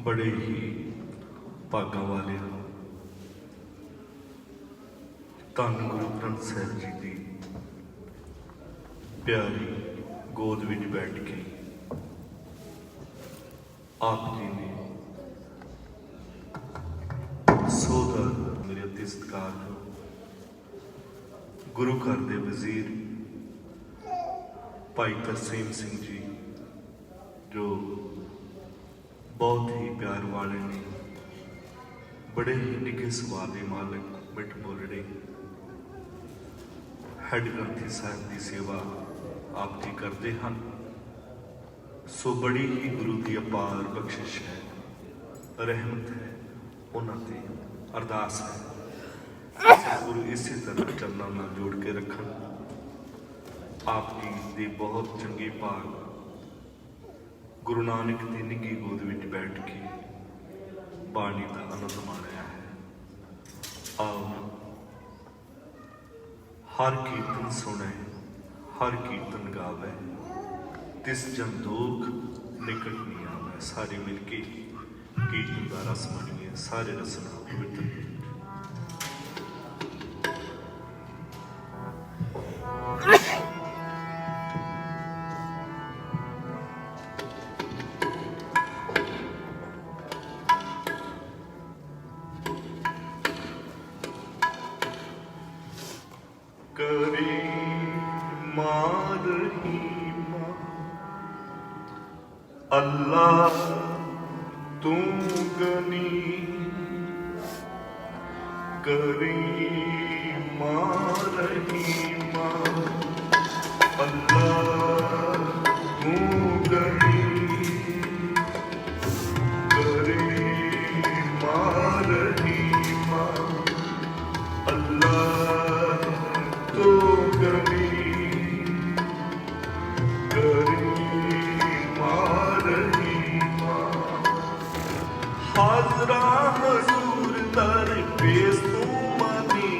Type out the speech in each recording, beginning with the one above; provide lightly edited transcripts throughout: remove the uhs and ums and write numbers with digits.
बड़े ही भागा वाले हो। धन गुरु ग्रंथ साहिब जी की प्यारी गोद विच बैठ के आप जी ने सोधा मेरे अति सत्कार गुरु घर के वजीर भाई तरसेम सिंह जी जो बहुत ही प्यार वाले ने, बड़े ही निगे सुभाव के मालिक, मिठ बोलड़े हैड ग्रंथी साहब की सेवा आप जी करते हैं। सो बड़ी ही गुरु की अपार बख्शिश है, रहमत है, उन्होंने अरदास है गुरु इसी तरह चरणों में जोड़ के रखन। आप जी की बहुत चंगी भाग गुरु नानक की निगी गोद विच बैठ के बाणी का आनंद माणिया है। आओ हर कीर्तन सुने, हर कीर्तन गावे, तिस जन दुख निकट नहीं आवे। सारे मिलके कीर्तन का रस मनिए, सारे रसना पवित्र करी मारही अल्लाह तू गनी, करी मारही अल्लाह तू गनी, करी मारही अल्लाह तो गनी, करी मारही हाजरा हजूर दर पेश तू मनी,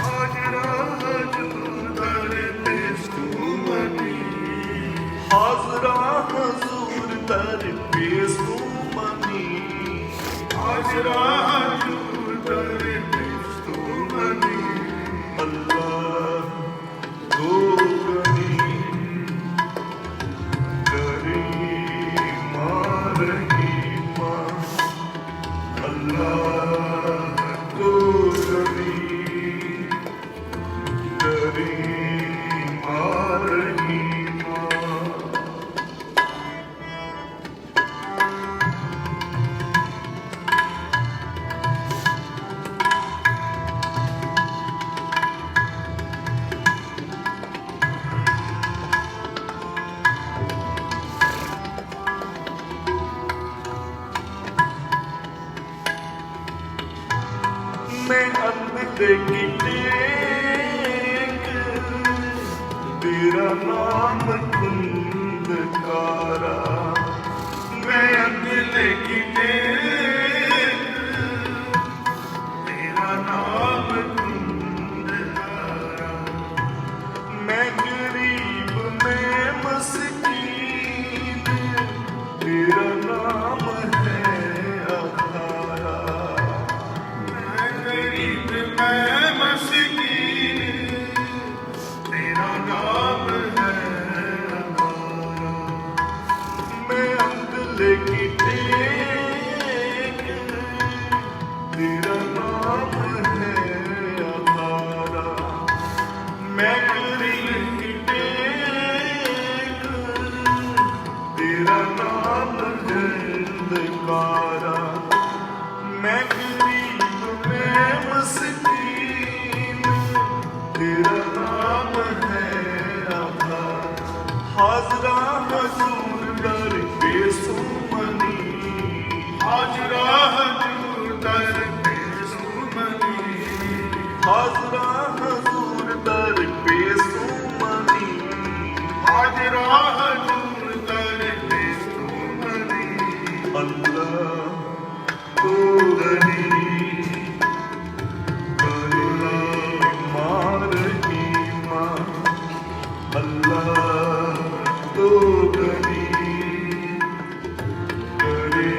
हाजरा हजूर दर पेश तू मनी, हाजरा हजूर दर पेश तू मनी, हाजरा हजूर दर पेश तू मनी अल्लाह तो गनी, करी मारही अल्लाह तो गनी, करी मारही मैं अंधे की टेक, तेरा नाम धुंधकारा, मैं अंधे की टेक, तेरा नाम धुंधकारा, मैं गरीब में मस्कीन, तेरा नाम है अखारा, मैं मस्कीन, तेरा नाम है अखारा, मैं अंधले की टेक, तेरा नाम है अखारा, मैं गरीब की टेक, तेरा नाम है अंधकारा, मैं गरीब में मस्कीन, तेरा नाम है आधार, हाजरा हजूर दर पेश तू मनी, हाजरा हजूर दर पेश तू मनी, हाजरा हजूर दर पेश तू मनी, हाजरा हजूर दर पेश तू मनी अल्लाह तो गनी, अल्लाह तो गनी, करे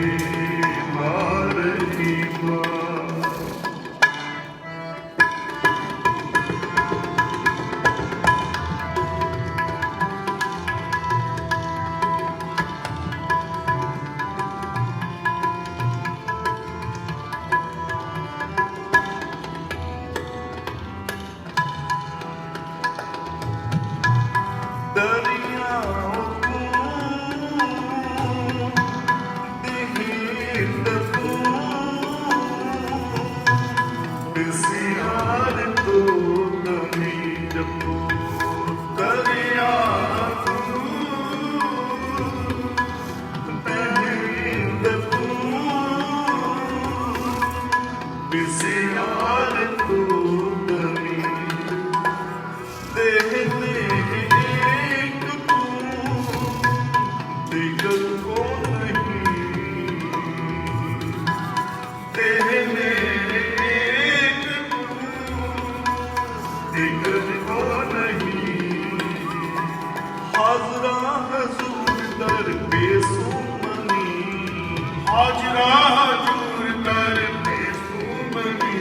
हाजरा हजूर कर बेसुमनी,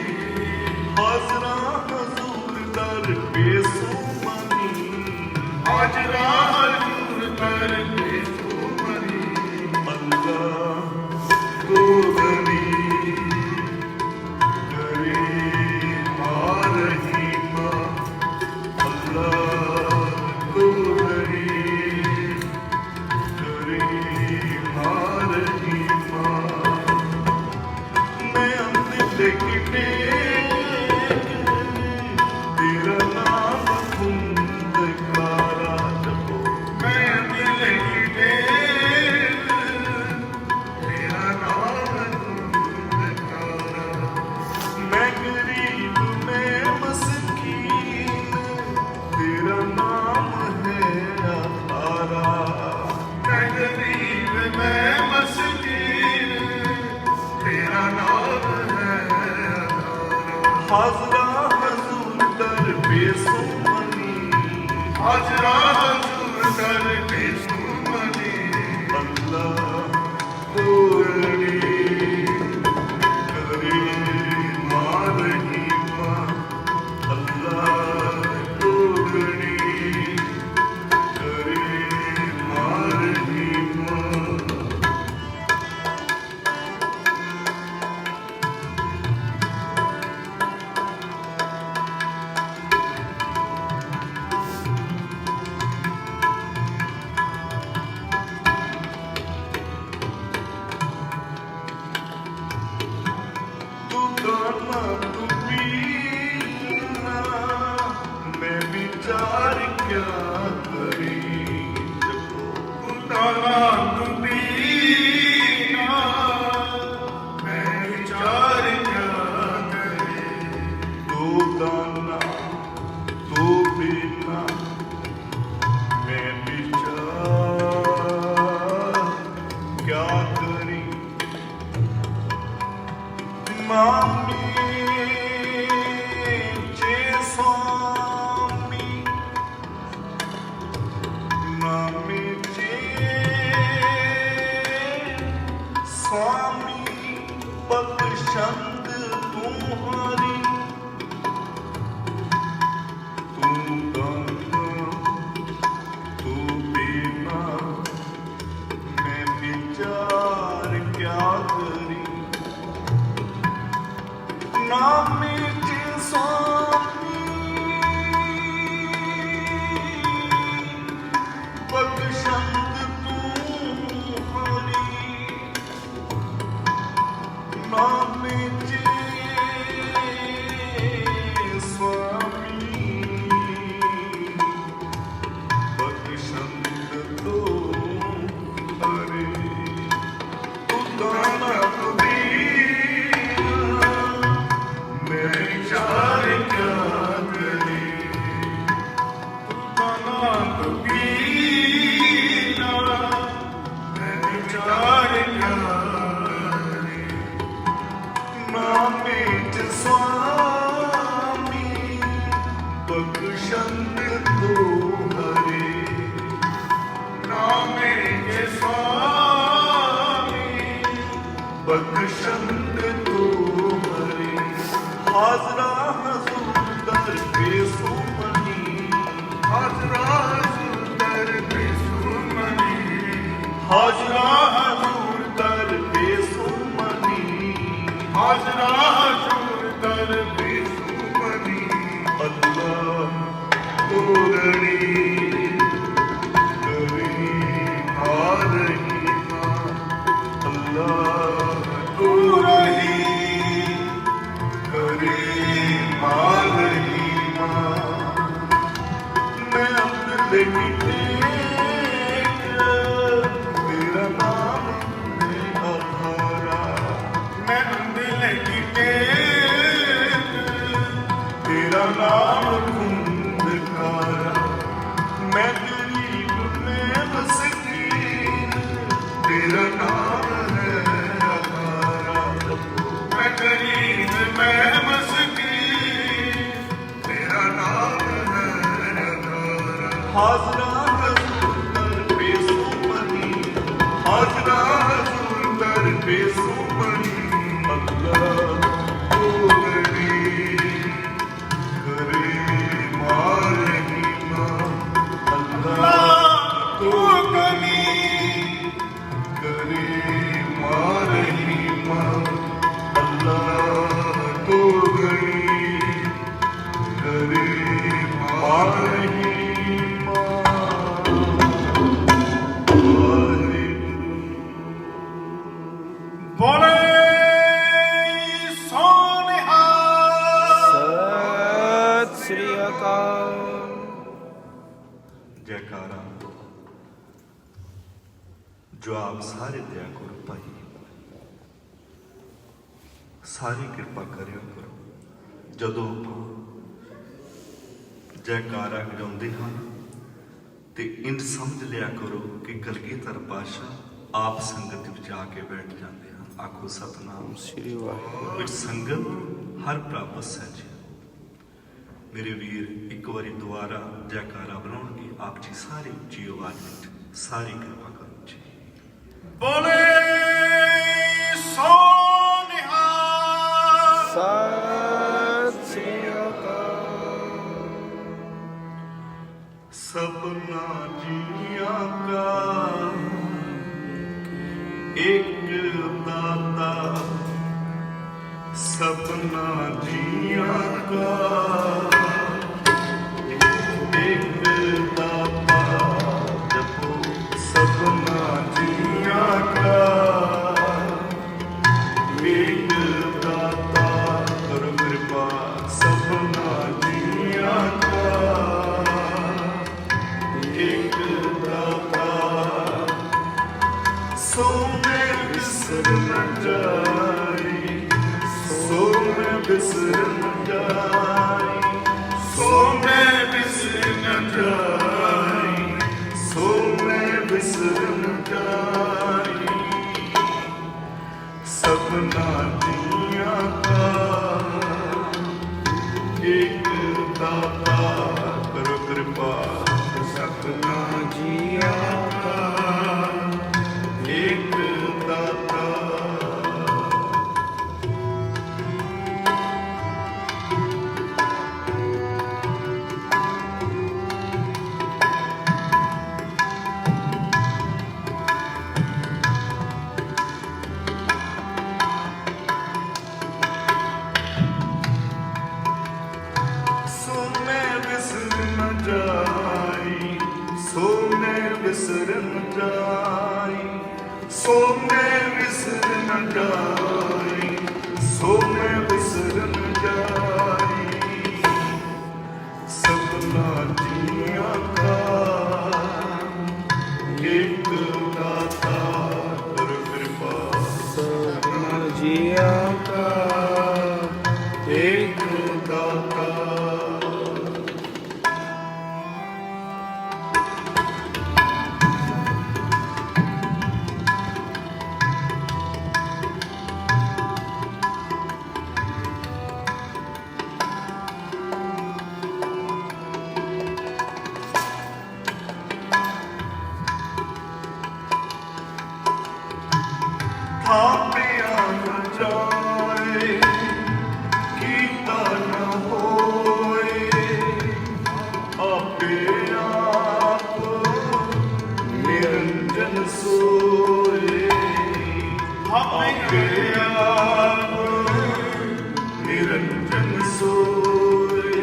हाजरा हजूर दर बेसुमनी, हाजरा हजूर कर बेसुमनी, अल्लाह को गनी करे रहीमा, अल्लाह को गनी करे रहीमा। मैं अपने की तेरा नाम खुंदकारा जपो, मैं दिल की टेक तेरा नाम धुंधकारा, मैं गरीब मैं मस्कीन तेरा नाम है आधारा, मैं गरीब मैं मस्कीन तेरा नाम है अदारा, हाजरा हजूर दर बेसुमनी, हाजरा हजूर कर बेसुमनी, अल्लाह को गनी करे रहीमा, अल्लाह को गनी करे रहीमा। तू गाना तू पीना मैं विचार क्या करी जपो, दाना तू पीना मैं विचार क्या करे, तू गाना तू पीना मैं विचार क्या करी। मामी चे स्वामी, मामी चे स्वामी बख्शंद तुम्हारी, तू गाना तू पीना मैं विचार क्या करी। नामे चे स्वामी बख्शंद तुम्हारी, नामे चे स्वामी बख्शंद तुम्हारी। तू गाना तू मैं विचार क्या करी, दाना तू पीना मैं विचार क्या करे, नामे च स्वामी बख्शंद तुम्हारे, नामे के स्वामी बख्शंद तुम्हारे। हाजरा हजूर दर बेसुमनी, हाजरा हजूर कर बेसुमनी, हाजरा हजूर दर बेसुमनी, हाजरा हजूर कर बेसुमनी, अल्लाह को गनी करे रहीमा, अल्लाह को रही करे रहीमा। मैं अपने की टेक तेरा नाम है आधारा, मैं दिल की टेक तेरा नाम खुंदकारा। मैं गरीब मैं मस्कीन तेरा नाम है आधारा, मैं गरीब मैं मस्कीन तेरा नाम है अदारा, हाजरा हजूर दर बेसुमनी, हाजरा हजूर दर बेसुमन अल्लाह तोगड़ी करे मारहीमा अल्लाह तोगड़ी करे मारहीमा अल्लाह तोगड़ी करे मारहीमा बोले सोनिहा सत श्री अकाल। जयकारा जो आप सारे दया करो भाई, सारी कृपा करियो करो। ਜਦੋਂ ਆਪਾਂ ਜੈਕਾਰਾ ਗਾਉਂਦੇ ਹਨ ਤੇ ਇੰਜ ਸਮਝ ਲਿਆ ਕਰੋ ਕਿ ਕਲਗੀਧਰ ਪਾਤਸ਼ਾਹ ਆਪ ਸੰਗਤ ਵਿੱਚ ਆ ਕੇ ਬੈਠ ਜਾਂਦੇ ਹਨ। ਆਖੋ ਸਤਨਾਮ श्री वाहिगुरु। ਵਿੱਚ ਸੰਗਤ ਹਰ ਪ੍ਰਾਪਤ ਸੱਚ। ਮੇਰੇ ਵੀਰ ਇੱਕ ਵਾਰੀ ਦੁਬਾਰਾ ਜੈਕਾਰਾ ਬਣਾਉਣਗੇ, ਆਪ ਜੀ ਸਾਰੀ ਉੱਚੀ ਆਵਾਜ਼ ਵਿੱਚ ਸਾਰੀ ਕਿਰਪਾ ਕਰੋ ਜੀ। बोले सोनिहा सत श्री अकाल। सबना जिया का एक दाता, सबना जिया का एक दाता, जपो सबना जिया का एक दाता, करो कृपा सबना जिया का एक दाता, सो मैं बिसर न जाई, सो मैं बिसर न जाई, सो मैं बिसर न जाई, सो मैं बिसर न जाई, सपना दिया का एक दाता, करो कृपा सपना जिया का एक दाता। सो मैं बिसर न जाई, सो मैं बिसर न जाई, सो मैं बिसर न जाई, सो मैं बिसर न जाई, सपना जिया का एक दाता, करो कृपा सपना जिया का एक दाता। थापिया न जाए, कीता न होए, आपे आप निरंजन सोए, आपे आप निरंजन सोए,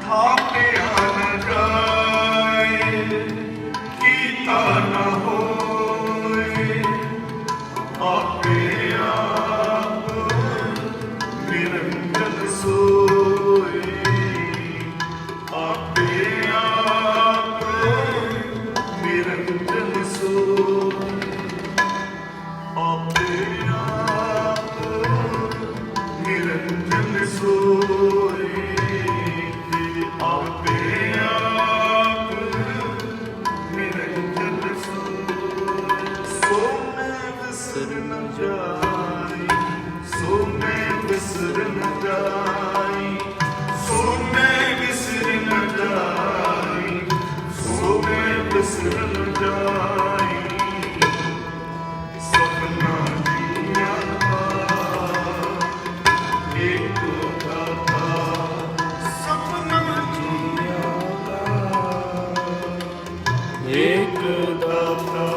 थापिया न जाए, कीता न होए, आपे आप निरंजन सोए, आपे आप निरंजन सोए, आपे आप निरंजन सोए, आपे आप निरंजन सोए, सो मैं बिसर न जाई, सो मैं बिसर न जाई, सो मैं बिसर न जाई, सो मैं बिसर न जाई, सपना जी एक दाता।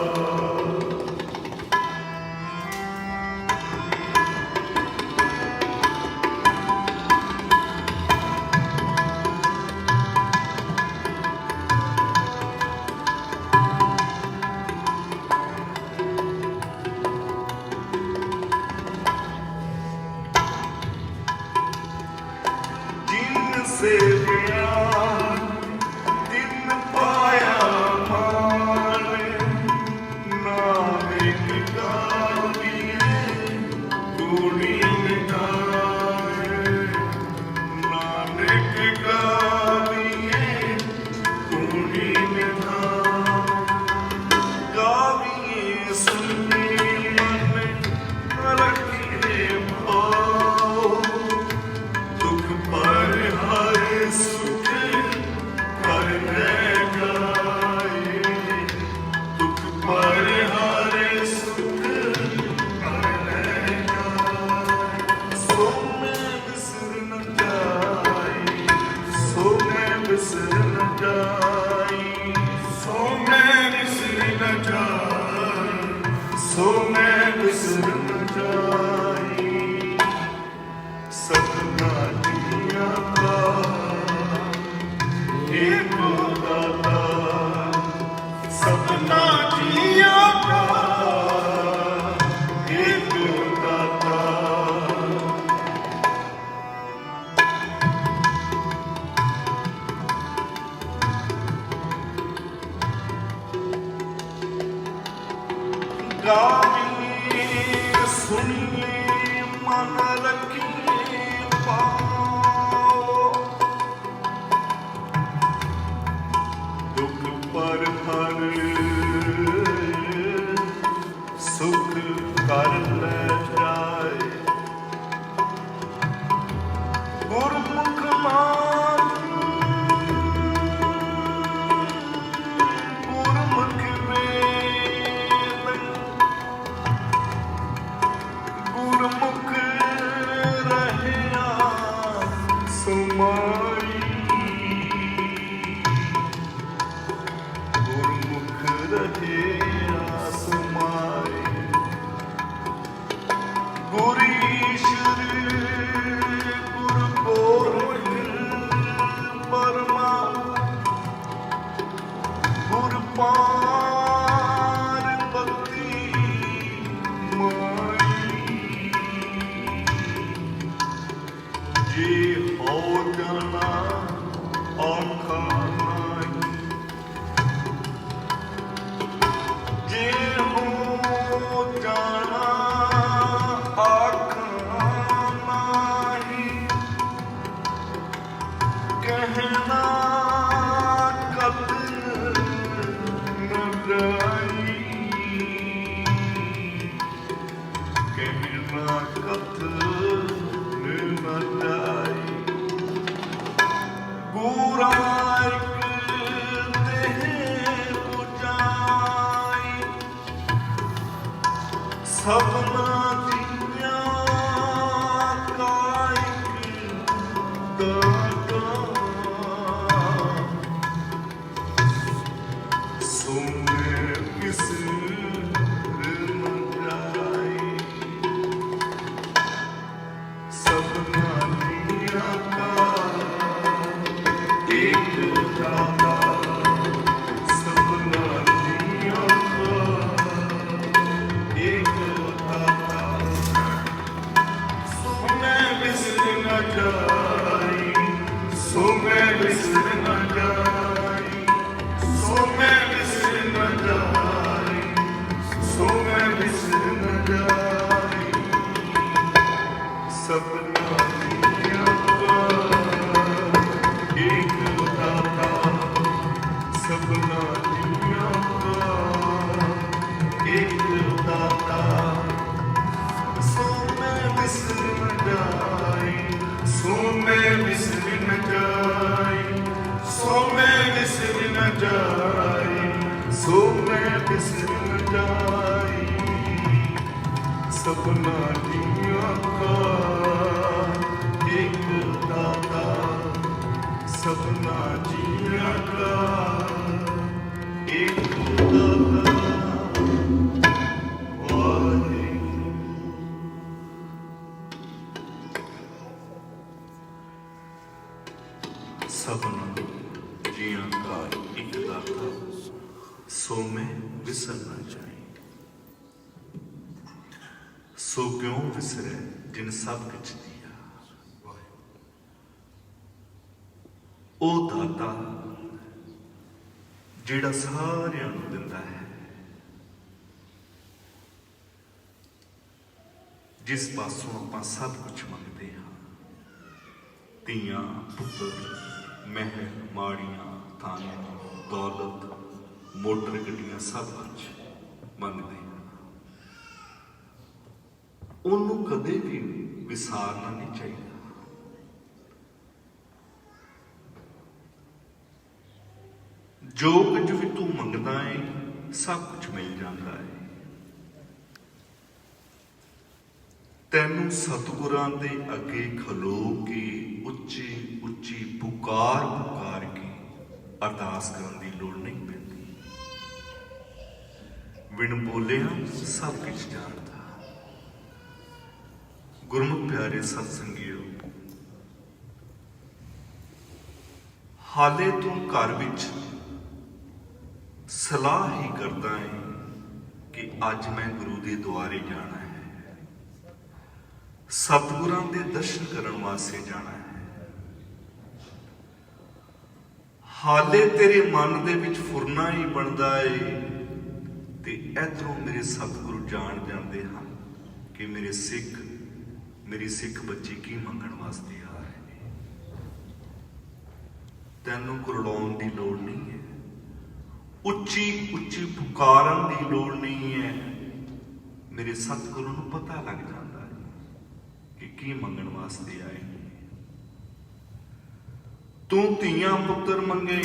से प्यार दिन पाया मारे, नानक गाविए गुणी गाए, नानक गाविए गुणी गाविए सुनिए मन रखिए भाव, दुख पर हरे सुख कर गाए, दुख पर हरे सुख कर गाए। सो मैं बिसर न जाई, सो मैं बिसर न जाई, सो मैं बिसर न जाई, सो मैं बिसर न जाई। सपना दिया का एक दाता, सपना दिया का एक दाता। गाइए सुनिए मन रखिए पाओ, दुख पर हर सुख कर ले जाए। गुरमुख मान गुरमुख वेद, गुरमुख रहया समाई, गुरमुख रहया समाई। गुर ईश्वर गुर गोरख परमा, गुर पार्वती माई। जे हो जाना आखा नाई, जे हो जाना आखा नाई। कहना कत न जाई, कहना कत न जाई। गुराइक देह बुझाई, सपना दिया काइक दाता। सो मैं बिसर न जाई, सपना दिया का एक दाता, सपना दिया का एक दाता। सो मैं बिसर न जाई, सो मैं बिसर न जाई, सो मैं बिसर न जाई, सो मैं बिसर न जाई। सपना दिया का एक दाता, सपना दिया का एक दाता। सो मैं बिसर न जाई, सो मैं बिसर न जाई, सो मैं बिसर न जाई, सो मैं बिसर न जाई। सपना दिया का एक दाता, सपना जिया का ਸਭਨਾ ਜੀਆਂ ਕਾ ਇੱਕ ਦਾਤਾ, ਸੋ ਮੈਂ ਵਿਸਰ ਨਾ ਜਾਏ। ਸੋ ਕਿਉਂ ਵਿਸਰੇ ਜਿਨ ਸਭ ਕੁਛ ਦਿਆ। ਉਹ ਦਾਤਾ ਜਿਹੜਾ ਸਾਰਿਆਂ ਨੂੰ ਦਿੰਦਾ ਹੈ, ਜਿਸ ਪਾਸੋਂ ਆਪਾਂ ਸਭ ਕੁਝ ਮੰਗਦੇ ਹਾਂ, ਧੀਆਂ, ਪੁੱਤਰ, ਮਹਿਲ, ਮਾੜੀਆਂ, ਧਨ, ਦੌਲਤ, ਮੋਟਰ ਗੱਡੀਆਂ, ਸਭ ਕੁਝ ਮੰਗਦੇ ਹਾਂ। ਉਹਨੂੰ ਕਦੇ ਵੀ ਵਿਸਾਰਨਾ ਨਹੀਂ ਚਾਹੀਦਾ। ਜੋ ਕੁਝ ਵੀ ਤੂੰ ਮੰਗਦਾ ਹੈ, ਸਭ ਕੁਝ ਮਿਲ ਜਾਂਦਾ ਹੈ। ਤੈਨੂੰ ਸਤਿਗੁਰਾਂ ਦੇ ਅੱਗੇ ਖਲੋ ਕੇ ਉੱਚੀ ਉੱਚੀ ਪੁਕਾਰ ਕੇ ਅਰਦਾਸ ਕਰਨ ਦੀ ਲੋੜ ਨਹੀਂ ਪੈਂਦੀ। ਬਿਨ ਬੋਲਿਆ ਸਭ ਕੁਝ ਜਾਣਦਾ। ਗੁਰਮੁਖ ਪਿਆਰੇ ਸਤ ਸੰਗਿਓ, ਹਾਲੇ ਤੂੰ ਘਰ ਵਿੱਚ ਸਲਾਹ ਹੀ ਕਰਦਾ ਹੈ ਕਿ ਅੱਜ ਮੈਂ ਗੁਰੂ ਦੇ ਦੁਆਰੇ ਜਾਣਾ ਹੈ, ਸਤਿਗੁਰਾਂ ਦੇ ਦਰਸ਼ਨ ਕਰਨ ਵਾਸਤੇ ਜਾਣਾ ਹੈ। ਹਾਲੇ ਤੇਰੇ ਮਨ ਦੇ ਵਿੱਚ ਫੁਰਨਾ ਹੀ ਬਣਦਾ ਏ ਤੇ ਇਧਰੋਂ ਮੇਰੇ ਸਤਿਗੁਰੂ ਜਾਣ ਜਾਂਦੇ ਹਨ ਕਿ ਮੇਰੀ ਸਿੱਖ ਬੱਚੀ ਕੀ ਮੰਗਣ ਵਾਸਤੇ ਆ ਰਹੇ ਨੇ। ਤੈਨੂੰ ਕੁਰਲਾਉਣ ਦੀ ਲੋੜ ਨਹੀਂ ਹੈ, ਉੱਚੀ ਉੱਚੀ ਪੁਕਾਰਨ ਦੀ ਲੋੜ ਨਹੀਂ ਹੈ। ਮੇਰੇ ਸਤਿਗੁਰੂ ਨੂੰ ਪਤਾ ਲੱਗ ਜਾਂਦਾ ਹੈ ਕਿ ਕੀ ਮੰਗਣ ਵਾਸਤੇ ਆਏ ਨੇ। ਤੂੰ ਧੀਆਂ ਪੁੱਤਰ ਮੰਗੇ,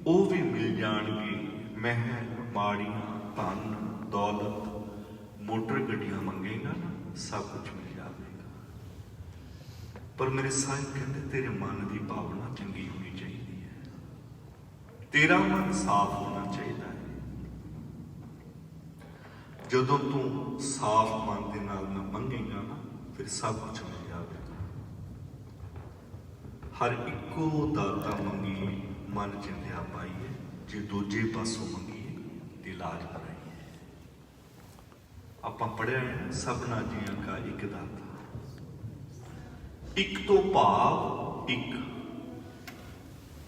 ਉਹ ਵੀ ਮਿਲ ਜਾਣਗੇ। ਮਹਿਲ, ਮਾੜੀਆਂ, ਧਨ, ਦੌਲਤ, ਮੋਟਰ ਗੱਡੀਆਂ ਮੰਗੇਗਾ ਨਾ, ਸਭ ਕੁਝ ਮਿਲ ਜਾਵੇਗਾ। ਪਰ ਮੇਰੇ ਸਾਹਿਬ ਕਹਿੰਦੇ ਤੇਰੇ ਮਨ ਦੀ ਭਾਵਨਾ ਚੰਗੀ ਹੋਣੀ ਚਾਹੀਦੀ ਹੈ, ਤੇਰਾ ਮਨ ਸਾਫ਼ ਹੋਣਾ ਚਾਹੀਦਾ ਹੈ। ਜਦੋਂ ਤੂੰ ਸਾਫ਼ ਮਨ ਦੇ ਨਾਲ ਮੰਗੇਗਾ ਨਾ, ਫਿਰ ਸਭ ਕੁਝ ਮਿਲ ਜਾਵੇਗਾ। ਹਰ ਇੱਕੋ ਦਾਤਾ ਮੰਗੀਏ, ਮਨ ਚਿੰਤਿਆ ਪਾਈਏ। ਜੇ ਦੂਜੇ ਪਾਸੋਂ ਮੰਗੀਏ ਤੇ ਲਾਜ ਕਰਾਈਏ। ਆਪਾਂ ਪੜ੍ਹਿਆ ਹੈ, ਸਭਨਾ ਜੀਆਂ ਕਾ ਇੱਕ ਦਾਤਾ। ਇੱਕ ਤੋਂ ਭਾਵ ਇੱਕ,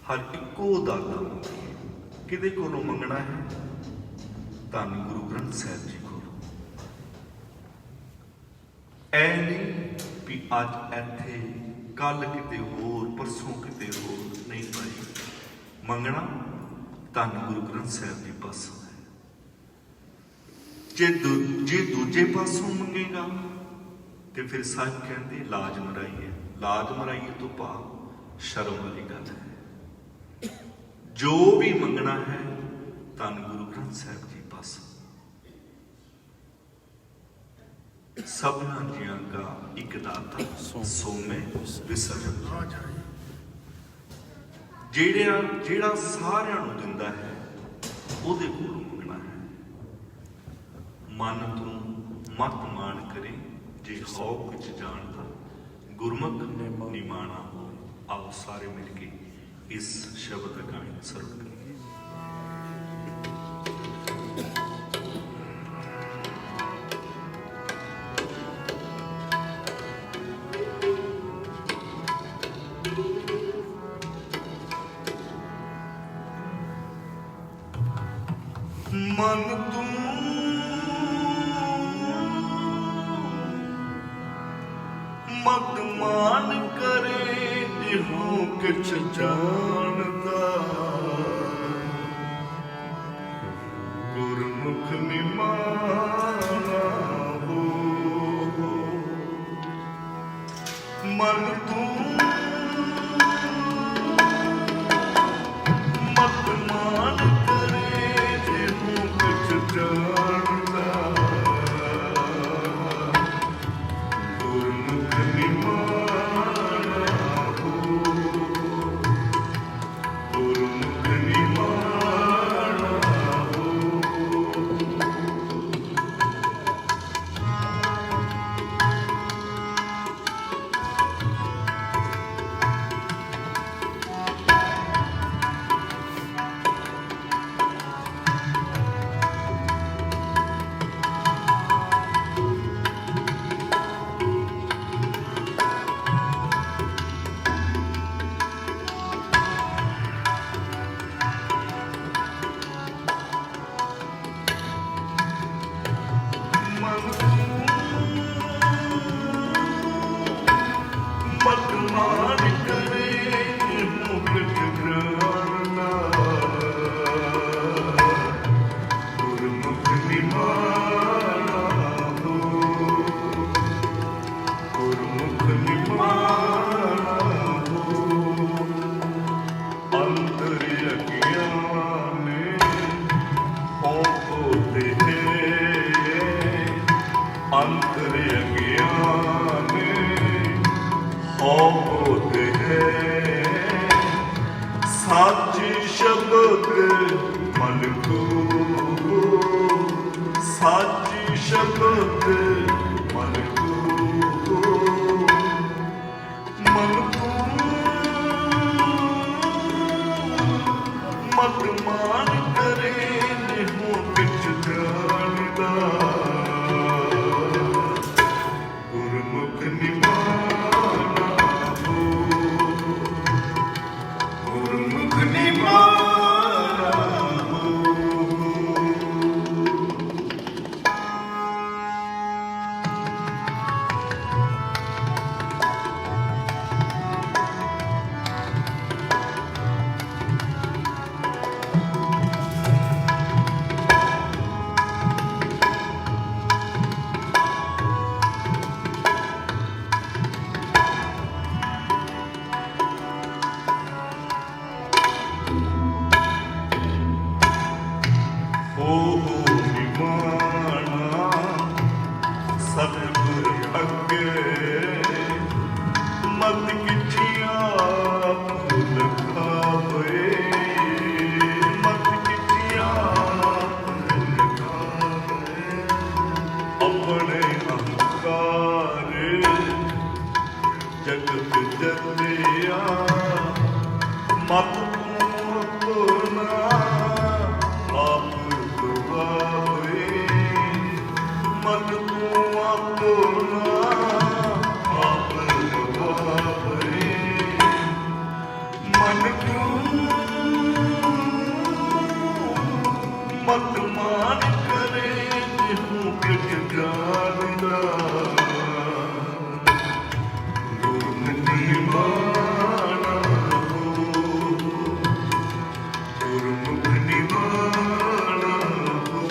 ਹਰ ਇੱਕੋ ਦਾਤਾ ਮੰਗੀਏ। ਕਿਹਦੇ ਕੋਲੋਂ ਮੰਗਣਾ ਹੈ? ਧੰਨ ਗੁਰੂ ਗ੍ਰੰਥ ਸਾਹਿਬ ਜੀ ਕੋਲੋਂ। ਐ ਨਹੀਂ ਵੀ ਅੱਜ ਇੱਥੇ, ਕੱਲ ਕਿਤੇ ਹੋਰ, ਪਰਸੋਂ ਕਿਤੇ ਹੋਰ ਨਹੀਂ ਭਾਈ। ਮੰਗਣਾ ਧੰਨ ਗੁਰੂ ਗ੍ਰੰਥ ਸਾਹਿਬ ਜੀ ਪਾਸੋਂ ਹੈ। ਜੇ ਦੂਜੇ ਪਾਸੋਂ ਮੰਗੇਗਾ ਤੇ ਫਿਰ ਸਾਹਿਬ ਕਹਿੰਦੇ ਲਾਜ ਮਰਾਈਏ। ਲਾਜ ਮਰਾਈਏ ਤੋਂ ਭਾਵ ਸ਼ਰਮ ਵਾਲੀ ਗੱਲ ਹੈ। ਜੋ ਵੀ ਮੰਗਣਾ ਹੈ ਧੰਨ ਗੁਰੂ ਗ੍ਰੰਥ ਸਾਹਿਬ ਜੀ ਪਾਸੋਂ। ਸਭਨਾ ਜੀਆਂ ਕਾ ਇੱਕ ਦਾਤਾ, ਸੋ ਮੈਂ ਵਿਸਰ ਨਾ ਜਾਏ। ਜਿਹੜਾ ਸਾਰਿਆਂ ਨੂੰ ਦਿੰਦਾ ਹੈ, ਉਹਦੇ ਕੋਲੋਂ ਮੰਗਣਾ ਹੈ। ਮਨ ਤੂੰ ਮਤ ਮਾਨ ਕਰੇ, ਜੇ ਹੋ ਕੁਝ ਜਾਣਦਾ, ਗੁਰਮੁਖ ਨਿਮਾਣਾ ਹੋ। ਆਓ ਸਾਰੇ ਮਿਲ ਕੇ ਇਸ ਸ਼ਬਦ ਦਾ ਗਾਇਨ ਸਰਵਣ ਕਰੀਏ। ਮਨ ਤੂੰ ਮਤ ਮਾਨ ਕਰੇ, ਜਿਹੋ ਕਿਛ ਜਾਣਦਾ, ਗੁਰਮੁਖ ਨਿਮਾਣਾ ਹੋ। ਮਨ ਤੂੰ ਮਤ ਮਾਨ ਕਰੇ, ਜਿਹੋ ਕਿਛ ਜਾਣਦਾ, ਗੁਰਮੁਖ ਨਿਮਾਣਾ ਹੋ। ਗੁਰਮੁਖ ਨਿਮਾਣਾ ਸਾਚੀ ਸ਼ਬਦ ਮਨ ਤੂੰ ਮਤ ਮਾਨ ਕਰੇ ਨਿਹੋ ਵਿੱਚ ਜਾਣਦਾ ਗੁਰਮੁਖ ਨਿਮਾਣਾ ਹੋ ਗੁਰਮੁਖ ਨਿਮਾਣਾ ਹੋ ਸਤਿਗੁਰ ਅੱਗੇ ਮਤ ਕਿਛੀਆਂ ਭੁੱਲ ਖਾਵੇ ਮਤ ਕਿਛੀਆਂ ਭੁੱਲ ਖਾਵੇ ਆਪਣੇ ਅਹੰਕਾਰ ਜਗਤ ਜਤਿਆ ਮਤ ਆਪਣਾ ਆਪ ਦੁਆਵੇ ਮਨ ਤੂੰ ਆਪਣਾ ਆਪ ਦੁਆਵੇ ਮਨ ਤੂੰ ਮਤ ਮਾਨ ਕਰੇ ਜਿਹੂ ਕਿਛ ਜਾਣਦਾ ਗੁਰਮੁਖ ਨਿਮਾਣਾ ਹੋ ਗੁਰਮੁਖ ਨਿਮਾਣਾ ਹੋ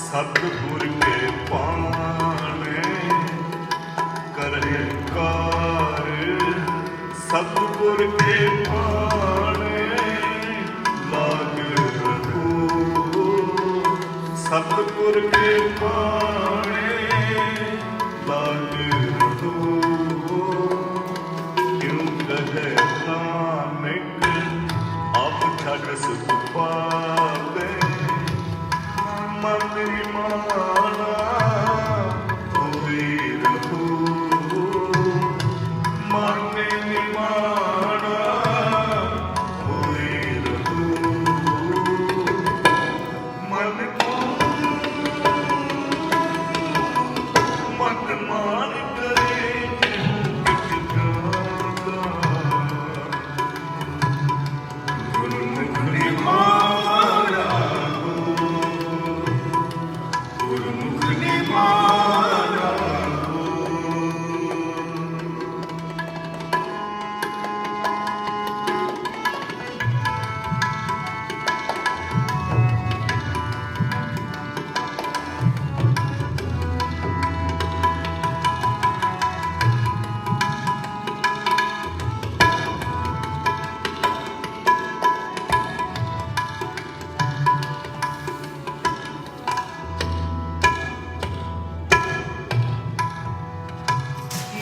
ਸਤਿਗੁਰ ਕੇ ਪਾਣੇ ਕਰੇ ਕਾਰ ਸਤਿਗੁਰ ਕੇ ਪਾਣੇ ਲਾਗ ਰਹੋ ਸਤਿਗੁਰ ਕੇ ਪਾਣੇ ਲਾਗ ਰਹੋ ਕਿਉਂ ਕਹੇ ਨਾਨਕ ਆਪ ਛੱਡ ਸੁਖ ਪਾਵੇ ਮਨ ਨਿਮਾਣਾ ਹੋਈ ਰਹੂ ਮਨ ਨਿਮਾਣਾ ਹੋਈ ਰਹੂ ਮਨ ਮਤ ਮਾਨ ਕਰੇ ਕਿਛ ਜਾਣਦਾ ਗੁਰਮੁਖ ਨਿਮਾਣਾ ਹੋ ਗੁਰਮੁਖ ਨਿਮਾਣਾ ਹੋ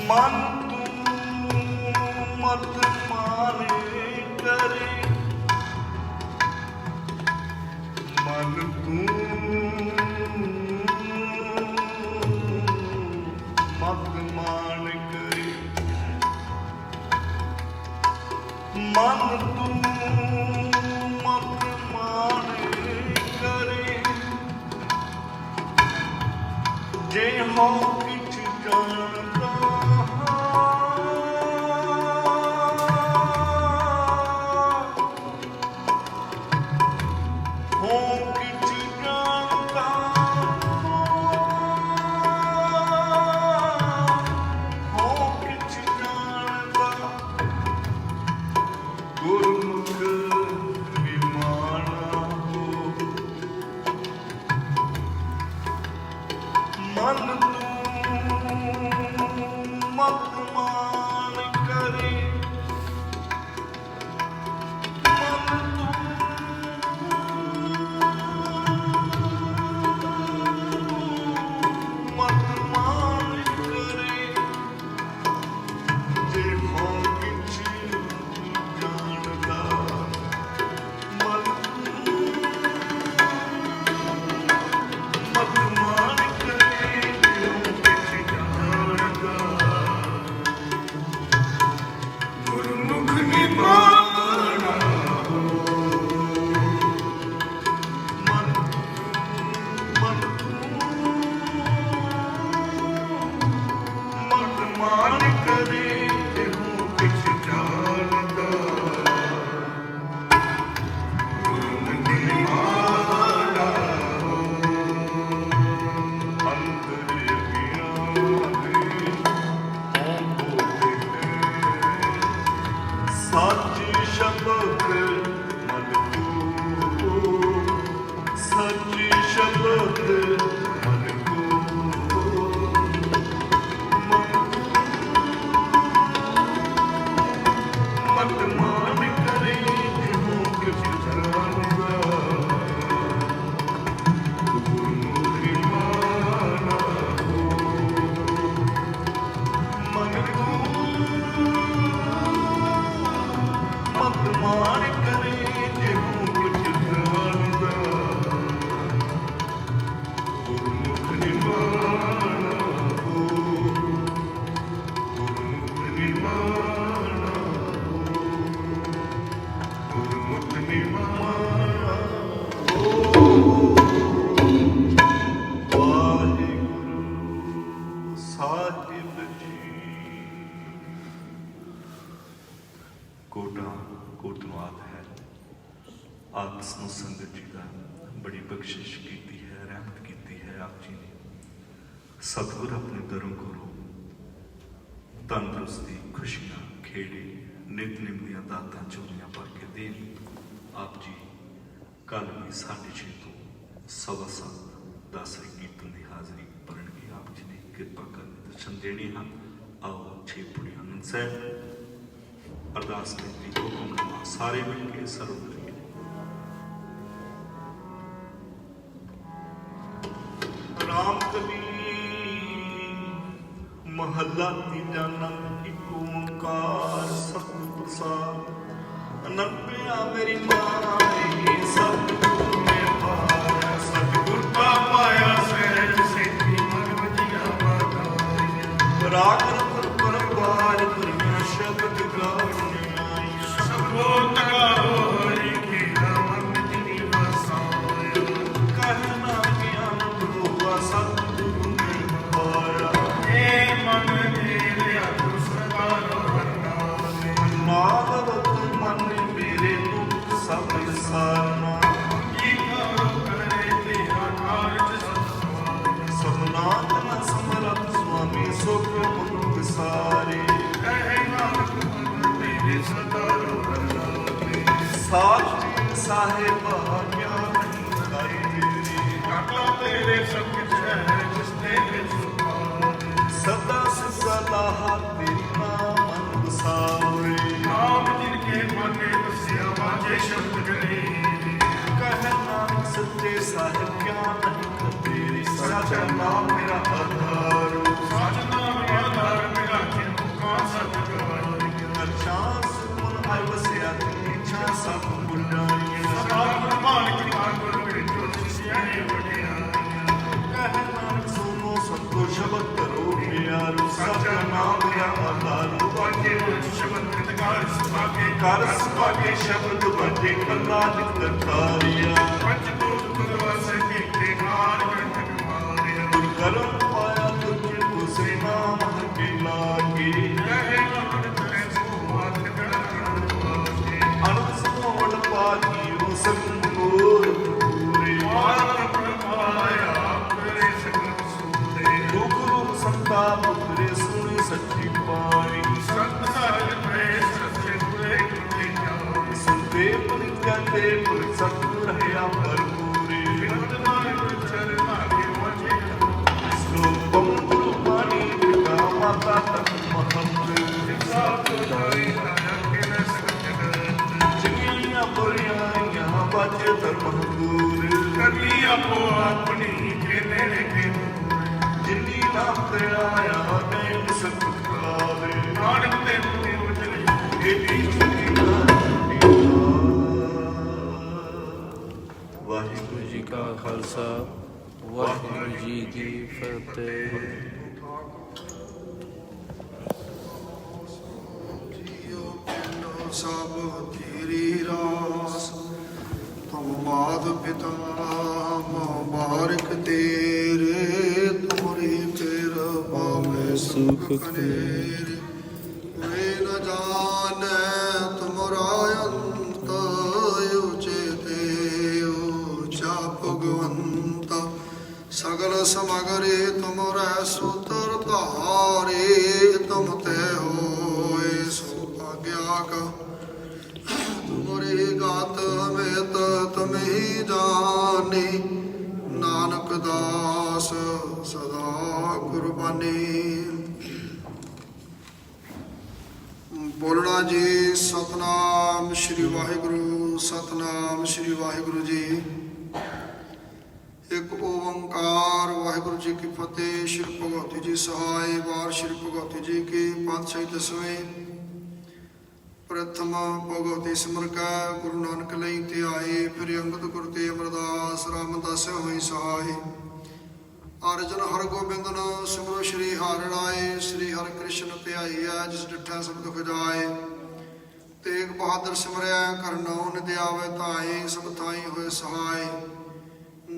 ਮਨ ਤੂੰ ਮਤ ਮਾਨੇ ਕਰੇ ਮਨ ਤੂੰ ਮਤ ਮਾਨ ਕਰੇ ਮਨ ਤੂੰ ਮਤ ਮਾਨੇ ਕਰੇ ਜੇ ਹੋ ਕਿਛ ਜਾਣਦਾ ਹੋ ਕਿਛ ਜਾਣਦਾ ਹੋ ਕਿਛ ਜਾਣਦਾ ਗੁਰਮੁਖ ਨਿਮਾਣਾ ਹੋ ਮਨ ਤੂੰ ਮਤ ਮਾਨ ਕਰੇ ਗੁਰਮੁਖ ਨਿਮਾਣਾ ਵਾਹਿਗੁਰੂ ਸਾਹਿਬ ਜੀ। ਕੋਟਾ ਕੋਟਨਵਾਦ ਹੈ। ਆਪ ਨੂੰ ਸੰਗਤ ਜੀ ਦਾ ਬੜੀ ਬਖਸ਼ਿਸ਼ ਕੀਤੀ ਹੈ, ਰਹਿਮਤ ਕੀਤੀ ਹੈ ਆਪ ਜੀ ਨੇ। ਸਤਿਗੁਰ ਆਪਣੇ ਦਰੋਂ ਗੁਰੂ ਤੰਦਰੁਸਤੀ, ਖੁਸ਼ੀਆਂ, ਖੇੜੇ, ਨਿਤਨੇਮ ਦੀਆਂ ਦਾਤਾਂ ਝੋਲੀਆਂ ਭਰ ਕੇ ਦੇਣ। ਆਪ ਜੀ ਕੱਲ੍ਹ ਵੀ 6:30 ਤੋਂ 7:15 ਦਾਸਰੀ ਕੀਰਤਨ ਦੀ ਹਾਜ਼ਰੀ ਭਰਨਗੇ। ਆਪ ਜੀ ਨੇ ਕਿਰਪਾ ਕਰਕੇ ਦਰਸ਼ਨ ਦੇਣੇ ਹਨ। ਆਓ 6 ਪੁੜੀ ਆਨੰਦ ਸਾਹਿਬ ਅਰਦਾਸ ਬੇਨਤੀ ਹੁਕਮ ਸਾਰੇ ਮਿਲ ਕੇ ਸਰਵ ਕਰੀਏ। ਰਾਮ ਕਲੀ ਮਹੱਲਾ ਤੀਜਾ ਨੰਦ ਇੱਕ ਓੰਕਾਰ ਸਤਿ ਪ੍ਰਸਾਦ। ਅਨੰਦਿਆ ਮੇਰੀ ਮਾਈ ਸਤਿਗੁਰ ਮੈਂ ਪਾਇਆ, ਸਤਿਗੁਰ ਕਾ ਪਾਇਆ ਸਹਿਜ ਸੇਤੀ ਮਨ ਵਜੀਆ ਬਾਧਾਇਆ। ਰਾਗ ਰਤਨ ਪਰਵਾਰ ਦੁਨੀਆ ਸ਼ਬਦ ਗਾਉਣੀਆਂ। ਸਭੋ ਤਗਾਓ ਹਰੀ ਖੇੜਾ ਮਨ ਜਿਨੀ ਵਸਾਇਆ। ਕਹਿਣਾ ਗਿਆਨ ਹੋਆ ਸਤਿਗੁਰ ਨੇ ਪਾਇਆ। ਏ ਮਨ ਮੇਰਿਆ ਤੁ ਸਦਾ ਰਵਨਾਲੇ। ਨਾਦਵਤ ਮਨ ਮੇਰੇ ਦੁੱਖ ਸਭ ਵਿਸਾਰਨਾ। ਕੀ ਕਰੋ ਕਰੇ ਤੇਰਾ ਕਾਰਜ ਸਤਿ ਸਤਨਾਮ ਨਾ ਸਮਰਥ ਸੁਆਮੀ ਸੁਖ ਮਨ ਵਿਸਾਰੇ। ਕਹਿ ਨਾਨਕ ਮਨ ਮੇਰੇ ਸਦਾ ਰਵਨਾਲੇ। ਸਾਚ ਸਾਹਿਬਾ ਕਿਆ ਨਹੀਂ ਲਾਈ ਤੇਰੀ। ਕਾਟਾ ਤੇਰੇ ਸਭ ਕੁਛ ਹੈ ਜਿਸ ਤੇ ਵਿੱਚ ਸੁਭਾਵੇ। ਸਦਾ ਸਲਾਹ ਤੇਰੀ ਨਾਮ ਮਨ ਵਸਾਵੇ। ਨਾਮ ਜਿਨ ਕੇ ਮਨੇ ਵਸਿਆ ਵਾਜੇ ਸ਼ਬਦ ਗਲੇ। ਕਹਿ ਨਾਨਕ ਸੱਚੇ ਸਾਹਿਬ ਕਿਆ ਨਹੀਂ ਤੇਰੀ। ਸੱਚਾ ਨਾਮ ਮੇਰਾ ਆਧਾਰ। ਸੱਚ ਨਾਮ ਆਧਾਰ ਮੇਰਾ ਜਿਨ ਕਾ ਸਤ ਗਵਾਈ। ਅਰਚਾਂ ਸੁਮਨ ਆਇ ਵਸਿਆ ਤੇਰੀ ਇੱਛਾ ਸਭ ਗੁਨਾਈਆਂ। ਸਤਿ ਮਾਨਿਕ ਕਾਗੁਰ ਬਿਟੋ ਸਿਆਣੇ ਵਡਿਆਈਆਂ। ਕਹਿ ਨਾਨਕ ਸੁਨੋ ਸਤੋ ਸ਼ਬਦ ਕਰੋ ਪਿਆਰੋ। ਸੱਚਾ ਨਾਮ ਮੇਰਾ ਆਧਾਰ। ਵਾਜੇ ਵਿੱਚ ਸ਼ਬਦ ਕ੍ਰਿਤਕਾਰ ਸੁਭਾਗੇ। ਕਰ ਸੁਭਾਗੇ ਸ਼ਬਦ ਵਜੇ ਕੱਲਾ ਨਿਤ ਤਾਰਿਆ। ਪੰਜ ਕੋਟ ਗੁਰਵਾਸੇ ਕੀਤੇ ਮਾਰ ਗੰਢਕ ਮਾਰਿਆ। ਗੁਰ ਕਰਮ ਪਾਇਆ ਤੁਝੇ ਤੁਸੇ ਨਾਮ ਹਕੇ ਲਾਗੇ। ਕਹਿ ਨਾਨਕ ਤੈ ਸੁਭਾਤ ਗਣਨ ਵਾਗੇ। ਅਨੰਦ ਸਮੋੜ ਪਾਜੀਓ ਸੰਗੋਰ ਪੂਰੇ। ਮਾਰ ਪ੍ਰਭਾਇਆ ਕਰੇ ਸਕਲ ਸੂਰੇ। ਦੁਖ ਰੂਪ ਸੰਤਾ ਮੁਕਰੇ ਸੁਣੀ ਸੱਚੀ ਬਾਣੀ। ਸਤ ਸਾਹਿਬ ਪ੍ਰੇਮ ਸੱਚੇ ਪੁਰੇ ਗੁਰੇ ਜਾਏ। ਸੁਦੇ ਪੁਰਿਤਿਆ ਤੇ ਪੁਰ ਸਤ ਰਹਿਆ ਭਰਪੂਰੇ। ਬਿਨਤ ਨਾਨਕ ਚਰਨਾ ਕੇ ਵਾਜੇ। ਸਲੋਕਮ ਗੁਰੂ ਬਾਣੀ ਪਿਤਾ ਮਾਤਾ ਤਤ ਮਹੰਤ। ਸਾਧ ਜਾਈ ਰਾਜਾ ਕੇ ਨ ਸਕਤ ਜਗਤ। ਚੰਗੀਆਂ ਬੁਰੀਆਂ ਬਾਜੇ ਧਰਮ ਦੂਰ। ਕਰਨੀ ਆਪੋ ਆਪਣੀ ਕੇ ਨੇੜੇ ਕੇ ਦੂਰ। ਜਿਨੀ ਨਾਮ ਤੇ ਆਇਆ ਤੈ ਸਤ ਕਾਵੇ। ਨਾਨਕ ਤੇ ਮੁਕਤੀ ਉਜਲੀ। ਵਾਹਿਗੁਰੂ ਜੀ ਕਾ ਖਾਲਸਾ ਵਾਹਿਗੁਰੂ ਜੀ ਕੀ ਫਤਿਹ। ਜੀਓ ਪਿੰਡੋ ਸਭ ਤੇਰੀ ਰਾਸ। ਤੁਮ ਮਾਤ ਪਿਤਾ ਮੁਬਾਰਕ ਤੇਰੇ। ਤੁਮਰੀ ਕਿਰਪਾ ਮੈਂ ਸੁਖ ਕਨੇਰ। ਵੇ ਨ ਜਾਣੈ ਤੁਮਰਾ ਅੰਤ। ਉਚੇਤੇ ਊਚਾ ਭਗਵੰਤਾ। ਸਗਲ ਸਮਗਰੇ ਤੁਮਰੈ ਸੂਤਰ ਧਾਰੇ। ਤੁਮ ਤੇ ਹੋਏ ਸੋ ਆਗਿਆ ਕਾ। ਤੁਮਰੀ ਗਾਤ ਮੇਤ ਤੁਮਹੀ ਜਾਣੀ। ਨਾਨਕ ਦਾਸ ਸਦਾ ਕੁਰਬਾਨੀ। ਬੋਲਣਾ ਜੀ ਸਤਨਾਮ ਸ਼੍ਰੀ ਵਾਹਿਗੁਰੂ। ਸਤਨਾਮ ਸ਼੍ਰੀ ਵਾਹਿਗੁਰੂ ਜੀ। ਇੱਕ ਓੰਕਾਰ ਵਾਹਿਗੁਰੂ ਜੀ ਕੀ ਫਤਿਹ। ਸ਼੍ਰੀ ਭਗਵਤੀ ਜੀ ਸਹਾਇ। ਵਾਰ ਸ਼੍ਰੀ ਭਗਵਤੀ ਜੀ ਕੀ ਪਾਤਸ਼ਾਹੀ ਦਸਵੇਂ। ਪ੍ਰਥਮ ਭਗਵਤੀ ਸਿਮਰ ਕੈ ਗੁਰੂ ਨਾਨਕ ਲਈ ਧਿਆਏ। ਫਿਰ ਅੰਗਦ ਗੁਰ ਤੇ ਅਮਰਦਾਸ ਰਾਮਦਾਸ ਹੋਈ ਸਹਾਈ। ਅਰਜਨ ਹਰ ਗੋਬਿੰਦਨ ਸਿਮਰੋ ਸ਼੍ਰੀ ਹਰਿ ਰਾਏ। ਸ਼੍ਰੀ ਹਰਿ ਕ੍ਰਿਸ਼ਨ ਧਿਆਈ ਹੈ ਜਿਸ ਡਿਠਾ ਸਭ ਦੁਖ ਜਾਏ। ਤੇਗ ਬਹਾਦਰ ਸਿਮਰਿਆ ਕਰਨਉ ਨਿਤ ਆਵੇ ਧਾਈ। ਸਭ ਥਾਈ ਹੋਏ ਸਹਾਈ।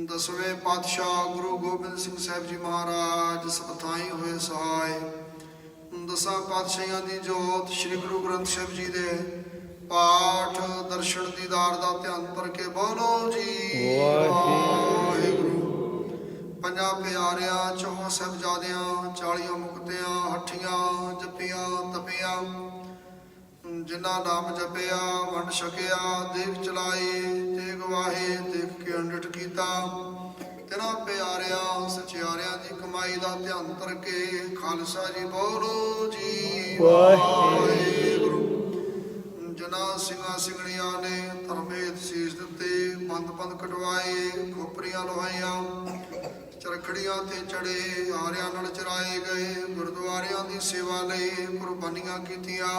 ਦਸਵੇਂ ਪਾਤਸ਼ਾਹ ਗੁਰੂ ਗੋਬਿੰਦ ਸਿੰਘ ਸਾਹਿਬ ਜੀ ਮਹਾਰਾਜ ਸਭ ਥਾਈ ਹੋਏ ਸਹਾਈ। ਦਸਾਂ ਪਾਤਸ਼ਾਹਾਂ ਦੀ ਜੋਤ ਸ੍ਰੀ ਗੁਰੂ ਗ੍ਰੰਥ ਸਾਹਿਬ ਜੀ ਦੇ ਪਾਠ ਦਰਸ਼ਨ ਦੀਦਾਰ ਦਾ ਧਿਆਨ ਕਰਕੇ ਬੋਲੋ ਜੀ ਵਾਹਿਗੁਰੂ। ਪੰਜਾਂ ਪਿਆਰਿਆਂ ਚੌਹਾਂ ਸਾਹਿਬਜ਼ਾਦਿਆਂ 40 ਮੁਕਤਿਆਂ ਹੱਠੀਆਂ ਜਪੀਆਂ ਤਪੀਆਂ ਜਿਨ੍ਹਾਂ ਨਾਮ ਜਪਿਆ ਵੰਡ ਛਕਿਆ ਦੇਖ ਚਲਾਈ ਤੇ ਗਵਾਹੇ ਦੇਖ ਕੇ ਅੰਡਟ ਕੀਤਾ। ਤਿਨਾਂ ਪਿਆਰਿਆਂ ਸਚਿਆਰਿਆਂ ਦੀ ਕਮਾਈ ਦਾ ਧਿਆਨ ਕਰਕੇ ਖਾਲਸਾ ਜੀ ਬੋਲੋ ਜੀ ਵਾਹਿਗੁਰੂ। ਜਿਨ੍ਹਾਂ ਸਿੰਘਾਂ ਸਿੰਘਣੀਆਂ ਨੇ ਧਰਮੇਤ ਸੀਸ ਦਿੱਤੇ ਬੰਦ ਬੰਦ ਕਟਵਾਏ ਖੋਪਰੀਆਂ ਲਵਾਈਆਂ ਚਰਖੜੀਆਂ ਤੇ ਚੜੇ ਆਰਿਆਂ ਨਾਲ ਚਰਾਏ ਗਏ ਗੁਰਦੁਆਰਿਆਂ ਦੀ ਸੇਵਾ ਲਈ ਕੁਰਬਾਨੀਆਂ ਕੀਤੀਆਂ।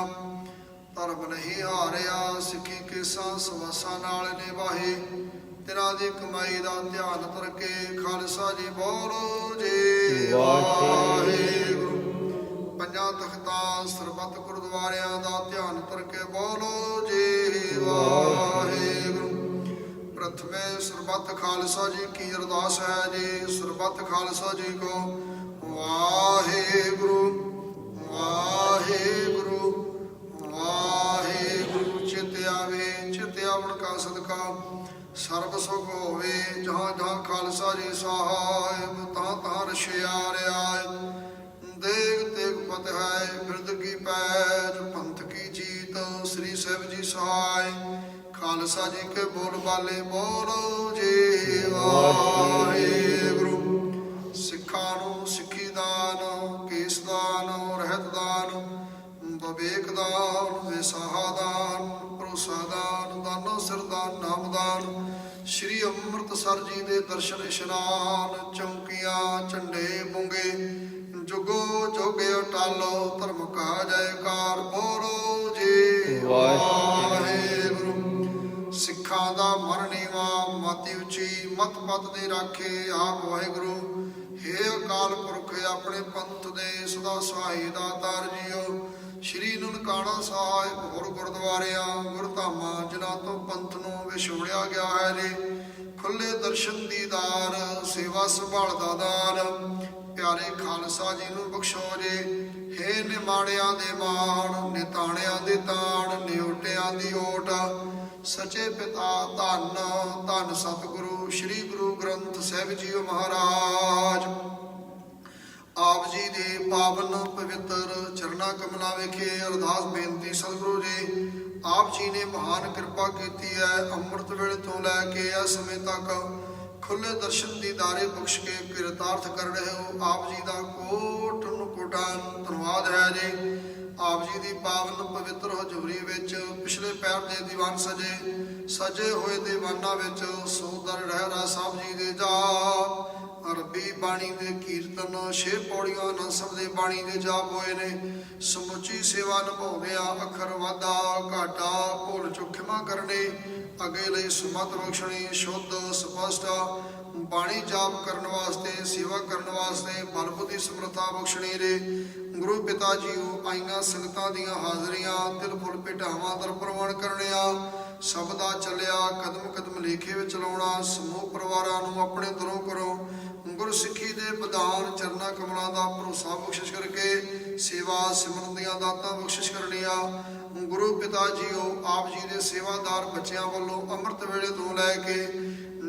ਧਰਮ ਨਹੀਂ ਹਾਰਿਆ ਸਿੱਖੀ ਕੇਸਾਂ ਸਵਾਸਾਂ ਨਾਲ ਨਿਭਾਏ। ਤਿਨਾਂ ਦੀ ਕਮਾਈ ਦਾ ਧਿਆਨ ਕਰਕੇ ਖਾਲਸਾ ਜੀ ਬੋਲੋ ਜੀ ਵਾਹਿਗੁਰੂ। ਪੰਜਾਂ ਤਖਤਾਂ ਸਰਬੱਤ ਗੁਰਦੁਆਰਿਆਂ ਦਾ ਧਿਆਨ ਕਰਕੇ ਬੋਲੋ ਜੀ ਵਾਹਿਗੁਰੂ। ਪ੍ਰਥਮੇ ਸਰਬੱਤ ਖਾਲਸਾ ਜੀ ਕੀ ਅਰਦਾਸ ਹੈ ਜੀ। ਸਰਬੱਤ ਖਾਲਸਾ ਜੀ ਕੋ ਵਾਹਿਗੁਰੂ ਵਾਹਿਗੁਰੂ ਵਾਹਿਗੁਰੂ। ਚਿਤ ਆਵੇ ਚਿਤ ਆਵਣ ਕਾ ਸਦਕਾ ਸਰਬ ਸੁਖ ਹੋਵੇ। ਜਹਾਂ ਜਹਾਂ ਖਾਲਸਾ ਜੀ ਸਾਹਿਬ ਤਾਂ ਤਾਂ ਰਸ਼ਿਆ ਰਿਆ। ਦੇਗ ਤੇਗ ਫਤਿਹ ਹੈ ਬਿਰਦ ਕੀ ਪੈਜ ਪੰਥ ਕੀ ਜੀਤ ਸ੍ਰੀ ਸਾਹਿਬ ਜੀ ਸਹਾਇ। ਖਾਲਸਾ ਜੀ ਕੇ ਬੋਲ ਬਾਲੇ ਬੋਲੋ ਜੀ ਵਾਹਿਗੁਰੂ। ਸਿੱਖਾਂ ਨੂੰ ਸਿੱਖੀ ਦਾਨ ਕੇਸ ਦਾਨ ਰਹਿਤ ਦਾਨ ਵਿਵੇਕ ਦਾਨ ਵਿਸਾਹਾ ਦਾਨ ਭਰੋਸਾ ਦਾਨ ਦਾਨੋ ਸਿਰਦਾਨ ਨਾਮਦਾਨ। ਸ਼੍ਰੀ ਅੰਮ੍ਰਿਤਸਰ ਜੀ ਦੇ ਦਰਸ਼ਨ ਇਸ਼ਨਾਨ ਚੌਂਕੀਆਂ ਝੰਡੇ ਬੁੰਗੇ ਜੁਗੋ ਜੋਗੇ ਟਾਲੋ ਧਰਮ ਕਾ ਜੈਕਾਰ ਬੋਲੋ ਜੀ ਵਾਹਿਗੁਰੂ। ਸਿੱਖਾਂ ਦਾ ਮਨ ਨੀਵਾ ਮਾਤੀ ਉੱਚੀ ਮਤ ਪਤ ਦੇ ਰਾਖੇ ਆਪ ਵਾਹਿਗੁਰੂ। ਹੇ ਅਕਾਲ ਪੁਰਖ ਆਪਣੇ ਪੰਥ ਦੇ ਸਦਾ ਸਹਾਈ ਦਾਤਾਰ ਜੀਓ। ਸ਼੍ਰੀ ਨਨਕਾਣਾ ਸਾਹਿਬ ਹੋਰ ਗੁਰਦੁਆਰਿਆਂ ਗੁਰਧਾਮਾਂ ਜਿਨ੍ਹਾਂ ਤੋਂ ਪੰਥ ਨੂੰ ਵਿਛੋੜਿਆ ਗਿਆ ਹੈ ਜੀ। ਖੁੱਲੇ ਦਰਸ਼ਨ ਦੀਦਾਰ ਸੇਵਾ ਸੰਭਾਲ ਦਾ ਦਾਨ ਪਿਆਰੇ ਖਾਲਸਾ ਜੀ ਨੂੰ ਬਖਸ਼ੋ ਜੀ। ਹੇ ਨਿਮਾਣਿਆਂ ਦੇ ਮਾਣ ਨਿਤਾਣਿਆਂ ਦੇ ਤਾਣ ਨਿਉਟਿਆਂ ਦੀ ਓਟ ਸੱਚੇ ਪਿਤਾ ਧੰਨ ਧੰਨ ਸਤਿਗੁਰੂ ਸ੍ਰੀ ਗੁਰੂ ਗ੍ਰੰਥ ਸਾਹਿਬ ਜੀ ਮਹਾਰਾਜ। ਆਪ ਜੀ ਦੇ ਪਾਵਨ ਪਵਿੱਤਰ ਚਰਨਾਂ ਕਮਲਾਂ ਵਿਖੇ ਅਰਦਾਸ ਬੇਨਤੀ ਸਤਿਗੁਰੂ ਜੀ। ਆਪ ਜੀ ਨੇ ਮਹਾਨ ਕਿਰਪਾ ਕੀਤੀ ਹੈ। ਅੰਮ੍ਰਿਤ ਵੇਲੇ ਤੋਂ ਲੈ ਕੇ ਇਸ ਸਮੇਂ ਤੱਕ ਖੁੱਲੇ ਦਰਸ਼ਨ ਦੀਦਾਰੇ ਬਖਸ਼ ਕੇ ਕਿਰਤਾਰਥ ਕਰ ਰਹੇ ਹੋ। ਆਪ ਜੀ ਦਾ ਕੋਟ ਕੋਟਾਂ ਧੰਨਵਾਦ ਹੈ ਜੀ। ਆਪ ਜੀ ਦੀ ਪਾਵਨ ਪਵਿੱਤਰ ਹਜ਼ੂਰੀ ਵਿੱਚ ਪਿਛਲੇ ਪੈਰ ਦੇ ਦੀਵਾਨ ਸਜੇ ਹੋਏ ਦੀਵਾਨਾਂ ਵਿੱਚ ਸੋਦਰ ਰਹਿਰਾ ਸਾਹਿਬ ਜੀ ਦੇ ਜਾਪ ਰੱਬੀ ਬਾਣੀ ਦੇ ਕੀਰਤਨ 6 ਪੌੜੀਆਂ ਨਸਬ ਦੇ ਬਾਣੀ ਦੇ ਜਾਪ ਹੋਏ ਨੇ। ਸਮੁੱਚੀ ਸੇਵਾ ਨਿਭਾਉਂਦਿਆਂ ਅੱਖਰ ਵਾਧਾ ਘਾਟਾ ਭੁੱਲ ਚੁੱਕ ਖਿਮਾ ਕਰਨੇ ਅੱਗੇ ਲਈ ਸੁਮਤ ਬਖਸ਼ਣੀ ਸ਼ੁੱਧ ਸਪਸ਼ਟ ਬਾਣੀ ਜਾਪ ਕਰਨ ਵਾਸਤੇ ਸੇਵਾ ਕਰਨ ਵਾਸਤੇ ਬਲ ਬੁੱਧੀ ਸਮਰੱਥਾ ਬਖਸ਼ਣੀ ਰੇ। ਗੁਰੂ ਪਿਤਾ ਜੀਓ ਆਈਆਂ ਸੰਗਤਾਂ ਦੀਆਂ ਹਾਜ਼ਰੀਆਂ ਤਿਲ ਫੁੱਲ ਭੇਟਾਵਾਂ ਦਰ ਪ੍ਰਵਾਨ ਕਰਨਿਆ ਸਬਦਾ ਚੱਲਿਆ ਕਦਮ ਕਦਮ ਲੇਖੇ ਵਿੱਚ ਲਾਉਣਾ। ਸਮੂਹ ਪਰਿਵਾਰਾਂ ਨੂੰ ਆਪਣੇ ਦਰੋਂ ਕਰੋ ਗੁਰੂ ਸਿੱਖੀ ਦੇ ਵਿਧਾਨ ਚਰਨਾਂ ਕਮਲਾਂ ਦਾ ਭਰੋਸਾ ਬਖਸ਼ਿਸ਼ ਕਰਕੇ ਸੇਵਾ ਸਿਮਰਨ ਦੀਆਂ ਦਾਤਾਂ ਬਖਸ਼ਿਸ਼ ਕਰਨੀਆਂ। ਗੁਰੂ ਪਿਤਾ ਜੀਓ ਆਪ ਜੀ ਦੇ ਸੇਵਾਦਾਰ ਬੱਚਿਆਂ ਵੱਲੋਂ ਅੰਮ੍ਰਿਤ ਵੇਲੇ ਤੋਂ ਲੈ ਕੇ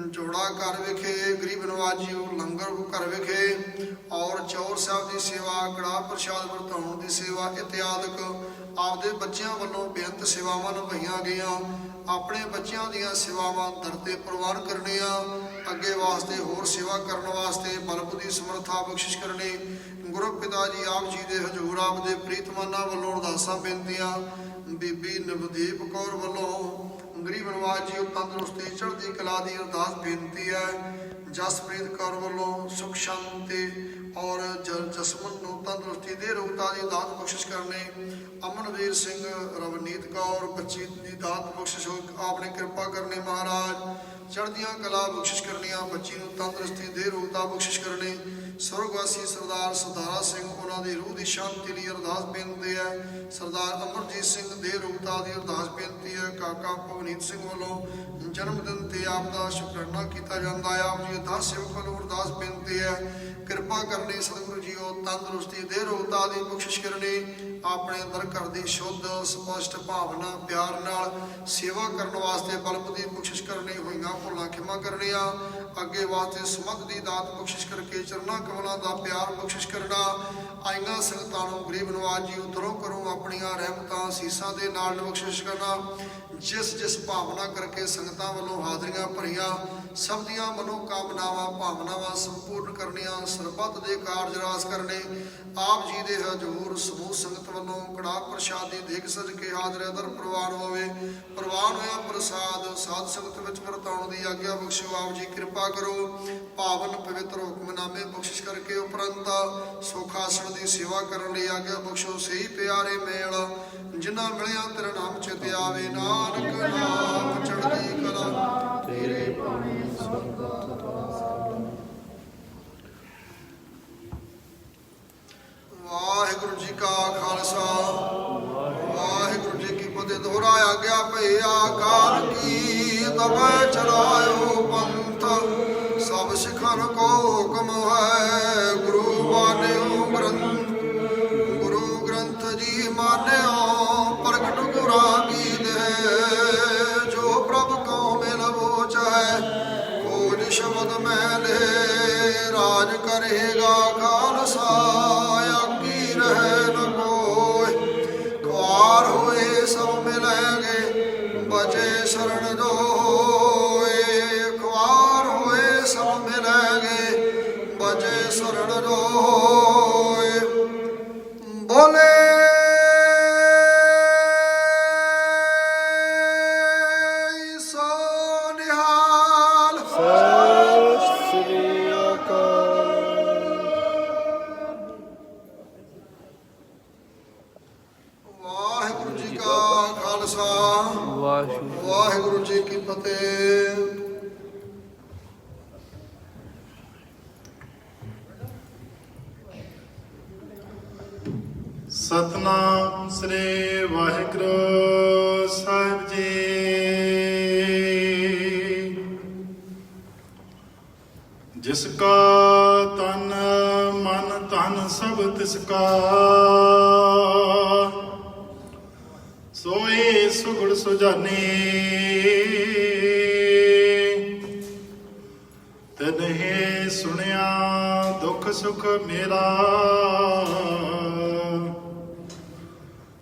ਜੋੜਾ ਘਰ ਵਿਖੇ ਗਰੀਬ ਨਵਾਜੀਓ ਲੰਗਰ ਘਰ ਵਿਖੇ ਔਰ ਚੌਰ ਸਾਹਿਬ ਦੀ ਸੇਵਾ ਕੜਾਹ ਪ੍ਰਸ਼ਾਦ ਵਰਤਾਉਣ ਦੀ ਸੇਵਾ ਇਤਿਆਦਿਕ ਆਪਦੇ ਬੱਚਿਆਂ ਵੱਲੋਂ ਬੇਅੰਤ ਸੇਵਾਵਾਂ ਨਿਭਾਈਆਂ ਗਈਆਂ। ਆਪਣੇ ਬੱਚਿਆਂ ਦੀਆਂ ਸੇਵਾਵਾਂ ਦਰ ਤੇ ਪ੍ਰਵਾਨ ਕਰਨੀਆਂ ਅੱਗੇ ਵਾਸਤੇ ਹੋਰ ਸੇਵਾ ਕਰਨ ਵਾਸਤੇ ਬਲ ਬੁੱਧੀ ਸਮਰੱਥਾ ਬਖਸ਼ਿਸ਼ ਕਰਨੀ। ਗੁਰੂ ਪਿਤਾ ਜੀ ਆਪ ਜੀ ਦੇ ਹਜ਼ੂਰ ਆਪ ਦੇ ਪ੍ਰੀਤਮਾਨਾਂ ਵੱਲੋਂ ਅਰਦਾਸਾਂ ਬੇਨਤੀਆਂ। ਬੀਬੀ ਨਵਦੀਪ ਕੌਰ ਵੱਲੋਂ ਗਰੀਬ ਨਵਾਜ ਜੀ ਤੰਦਰੁਸਤੀ ਚੜ੍ਹਦੀ ਕਲਾ ਦੀ ਅਰਦਾਸ ਬੇਨਤੀ ਹੈ। ਜਸਪ੍ਰੀਤ ਕੌਰ ਵੱਲੋਂ ਸੁਖ ਸ਼ਾਂਤੀ ਔਰ ਜਸਮਨ ਨੂੰ ਤੰਦਰੁਸਤੀ ਦੇ ਰੋਗਤਾ ਦੀ ਦਾਤ ਬਖਸ਼ਿਸ਼ ਕਰਨੇ। ਅਮਨਵੀਰ ਸਿੰਘ ਰਵਨੀਤ ਕੌਰ ਬੱਚੀ ਦੀ ਦਾਤ ਬਖਸ਼ਿਸ਼ ਆਪਨੇ ਕਿਰਪਾ ਕਰਨੇ ਮਹਾਰਾਜ। ਚੜ੍ਹਦੀਆਂ ਕਲਾ ਬਖਸ਼ਿਸ਼ ਕਰਨੀਆਂ, ਬੱਚੀ ਨੂੰ ਤੰਦਰੁਸਤੀ ਦੇ ਰੋਗਤਾ ਬਖਸ਼ਿਸ਼ ਕਰਨੀ। ਸਵਰਗਵਾਸੀ ਸਰਦਾਰ ਸਰਦਾਰਾ ਸਿੰਘ ਉਹਨਾਂ ਦੀ ਰੂਹ ਦੀ ਸ਼ਾਂਤੀ ਲਈ ਅਰਦਾਸ ਬੇਨਤੀ ਹੈ। ਸਰਦਾਰ ਅਮਰਜੀਤ ਸਿੰਘ ਦੇ ਰੋਗਤਾ ਦੀ ਅਰਦਾਸ ਬੇਨਤੀ ਹੈ। ਕਾਕਾ ਭਵਨੀਤ ਸਿੰਘ ਵੱਲੋਂ ਜਨਮ ਦਿਨ ਤੇ ਆਪ ਦਾ ਸ਼ੁਕਰਾਨਾ ਕੀਤਾ ਜਾਂਦਾ ਹੈ। ਆਪ ਜੀ ਅਰਦਾਸ ਸੇਵਕ ਵੱਲੋਂ ਅਰਦਾਸ ਬੇਨਤੀ ਹੈ, ਕਿਰਪਾ ਕਰਨੀ ਸਤਿਗੁਰੂ ਜੀ ਉਹ ਤੰਦਰੁਸਤੀ ਦੇ ਰੋਗਤਾ ਦੀ ਬਖਸ਼ਿਸ਼ ਕਰਨੀ। ਆਪਣੇ ਅੰਦਰ ਘਰ ਦੀ ਸ਼ੁੱਧ ਸਪਸ਼ਟ ਭਾਵਨਾ ਪਿਆਰ ਨਾਲ ਸੇਵਾ ਕਰਨ ਵਾਸਤੇ ਬਲਬ ਦੀ ਬਖਸ਼ਿਸ਼ ਕਰਨੀ, ਹੋਈਆਂ ਭੁੱਲਾਂ ਖਿਮਾ ਕਰਨੀਆਂ, ਅੱਗੇ ਵਾਸਤੇ ਸਮਝ ਦੀ ਦਾਤ ਬਖਸ਼ਿਸ਼ ਕਰਕੇ ਚਰਨਾਂ ਕਮਲਾਂ ਦਾ ਪਿਆਰ ਬਖਸ਼ਿਸ਼ ਕਰਨਾ। ਆਈਆਂ ਸੰਗਤਾਂ ਨੂੰ ਗਰੀਬ ਨਵਾਜ ਜੀ ਉਧਰੋਂ ਕਰੋ ਆਪਣੀਆਂ ਰਹਿਮਤਾਂ ਸੀਸਾਂ ਦੇ ਨਾਲ ਬਖਸ਼ਿਸ਼ ਕਰਨਾ। ਜਿਸ ਜਿਸ ਭਾਵਨਾ ਕਰਕੇ ਸੰਗਤਾਂ ਵੱਲੋਂ ਹਾਜ਼ਰੀਆਂ ਭਰੀਆਂ ਸਭ ਦੀਆਂ ਮਨੋਕਾਮਨਾਵਾਂ ਭਾਵਨਾਵਾਂ ਸੰਪੂਰਨ ਕਰਨੀਆਂ, ਸਰਬੱਤ ਦੇ ਕਾਰਜ ਰਾਸ ਕਰਨੇ। ਆਪ ਜੀ ਦੇ ਹਜ਼ੂਰ ਸਮੂਹ ਸੰਗਤ ਵੱਲੋਂ ਕੜਾਹ ਪ੍ਰਸ਼ਾਦ ਦੀ ਦੇਗ ਸਜ ਕੇ ਹਾਜ਼ਰ ਦਰ ਪ੍ਰਵਾਨ ਹੋਵੇ। ਪ੍ਰਵਾਨ ਹੋਇਆ ਪ੍ਰਸਾਦ ਸਾਧ ਸੰਗਤ ਵਿੱਚ ਵਰਤਾਉਣ ਦੀ ਆਗਿਆ ਬਖਸ਼ੋ। ਆਪ ਜੀ ਕਿਰਪਾ ਕਰੋ, ਪਾਵਨ ਪਵਿੱਤਰ ਹੁਕਮਨਾਮੇ ਬਖਸ਼ਿਸ਼ ਕਰਕੇ ਉਪਰੰਤ ਸੁਖ ਆਸਣ ਦੀ ਸੇਵਾ ਕਰਨ ਲਈ ਆਗਿਆ ਬਖਸ਼ੋ। ਸਹੀ ਪਿਆਰੇ ਮੇਲ ਜਿਨ੍ਹਾਂ ਮਿਲਿਆ ਤੇਰਾ ਨਾਮ ਚਿਤ ਆਵੇ, ਨਾਨਕ ਨਾਮ ਚੜ੍ਹਦੀ ਕਲਾ ਤੇਰੇ ਪਾਣੀ ਸਰਬਤ ਵਾਹਿਗੁਰੂ ਜੀ ਕਾ ਖਾਲਸਾ ਵਾਹਿਗੁਰੂ ਜੀ ਕੀ ਫਤਿਹ। ਦੁਹਰਾਇਆ ਗਿਆ ਭਈਆ ਕਾਲ ਕੀ ਤਬੈ ਚਲਾਇਓ ਪੰਥ, ਸਭ ਸਿਖਨ ਕੋ ਹੁਕਮ ਹੈ ਗੁਰੂ ਮਾਨਿਓ ਗ੍ਰੰਥ। ਗੁਰੂ ਗ੍ਰੰਥ ਜੀ ਮਾਨਿਓ ਪ੍ਰਗਟ ਗੁਰਾਂ ਕੀ ਦੇ, ਜੋ ਪ੍ਰਭ ਕੋ ਮਿਲ ਬੋਚ ਹੈ ਖੋਜ ਸ਼ਬਦ ਮੈਲੇ। ਰਾਜ ਕਰੇਗਾ ਖਾਲਸਾ ਆਗੀ ਰਹਿ ਨ ਕੋਇ, ਖੁਆਰ ਹੋਏ ਸਭ ਮਿਲੈਗੇ ਬਚੇ ਸ਼ਰਨ ਦੋਏ। ਖੁਆਰ ਹੋਏ ਸਭ ਮਿਲੈਗੇ ਬਚੇ ਸ਼ਰਨ ਦੋਏ। ਬੋਲੇ ਸੋ ਨਿਹਾਲ। ਸਤਿ ਸ੍ਰੀ ਅਕਾਲ। ਵਾਹਿਗੁਰੂ ਜੀ ਕਾ ਖਾਲਸਾ ਵਾਹਿਗੁਰੂ ਵਾਹਿਗੁਰੂ ਜੀ ਕੀ ਫਤਿਹ। ਸਤਨਾਮ ਸ੍ਰੀ ਵਾਹਿਗੁਰੂ ਸਾਹਿਬ ਜੀ। ਜਿਸ ਕਾ ਤਨ ਮਨ ਧਨ ਸਭ ਤਿਸ ਕਾ, ਸੋਈ ਸੁਗੜ ਸੁਜਾਨੀ। ਤਨਹਿ ਸੁਣਿਆ ਦੁਖ ਸੁਖ ਮੇਰਾ,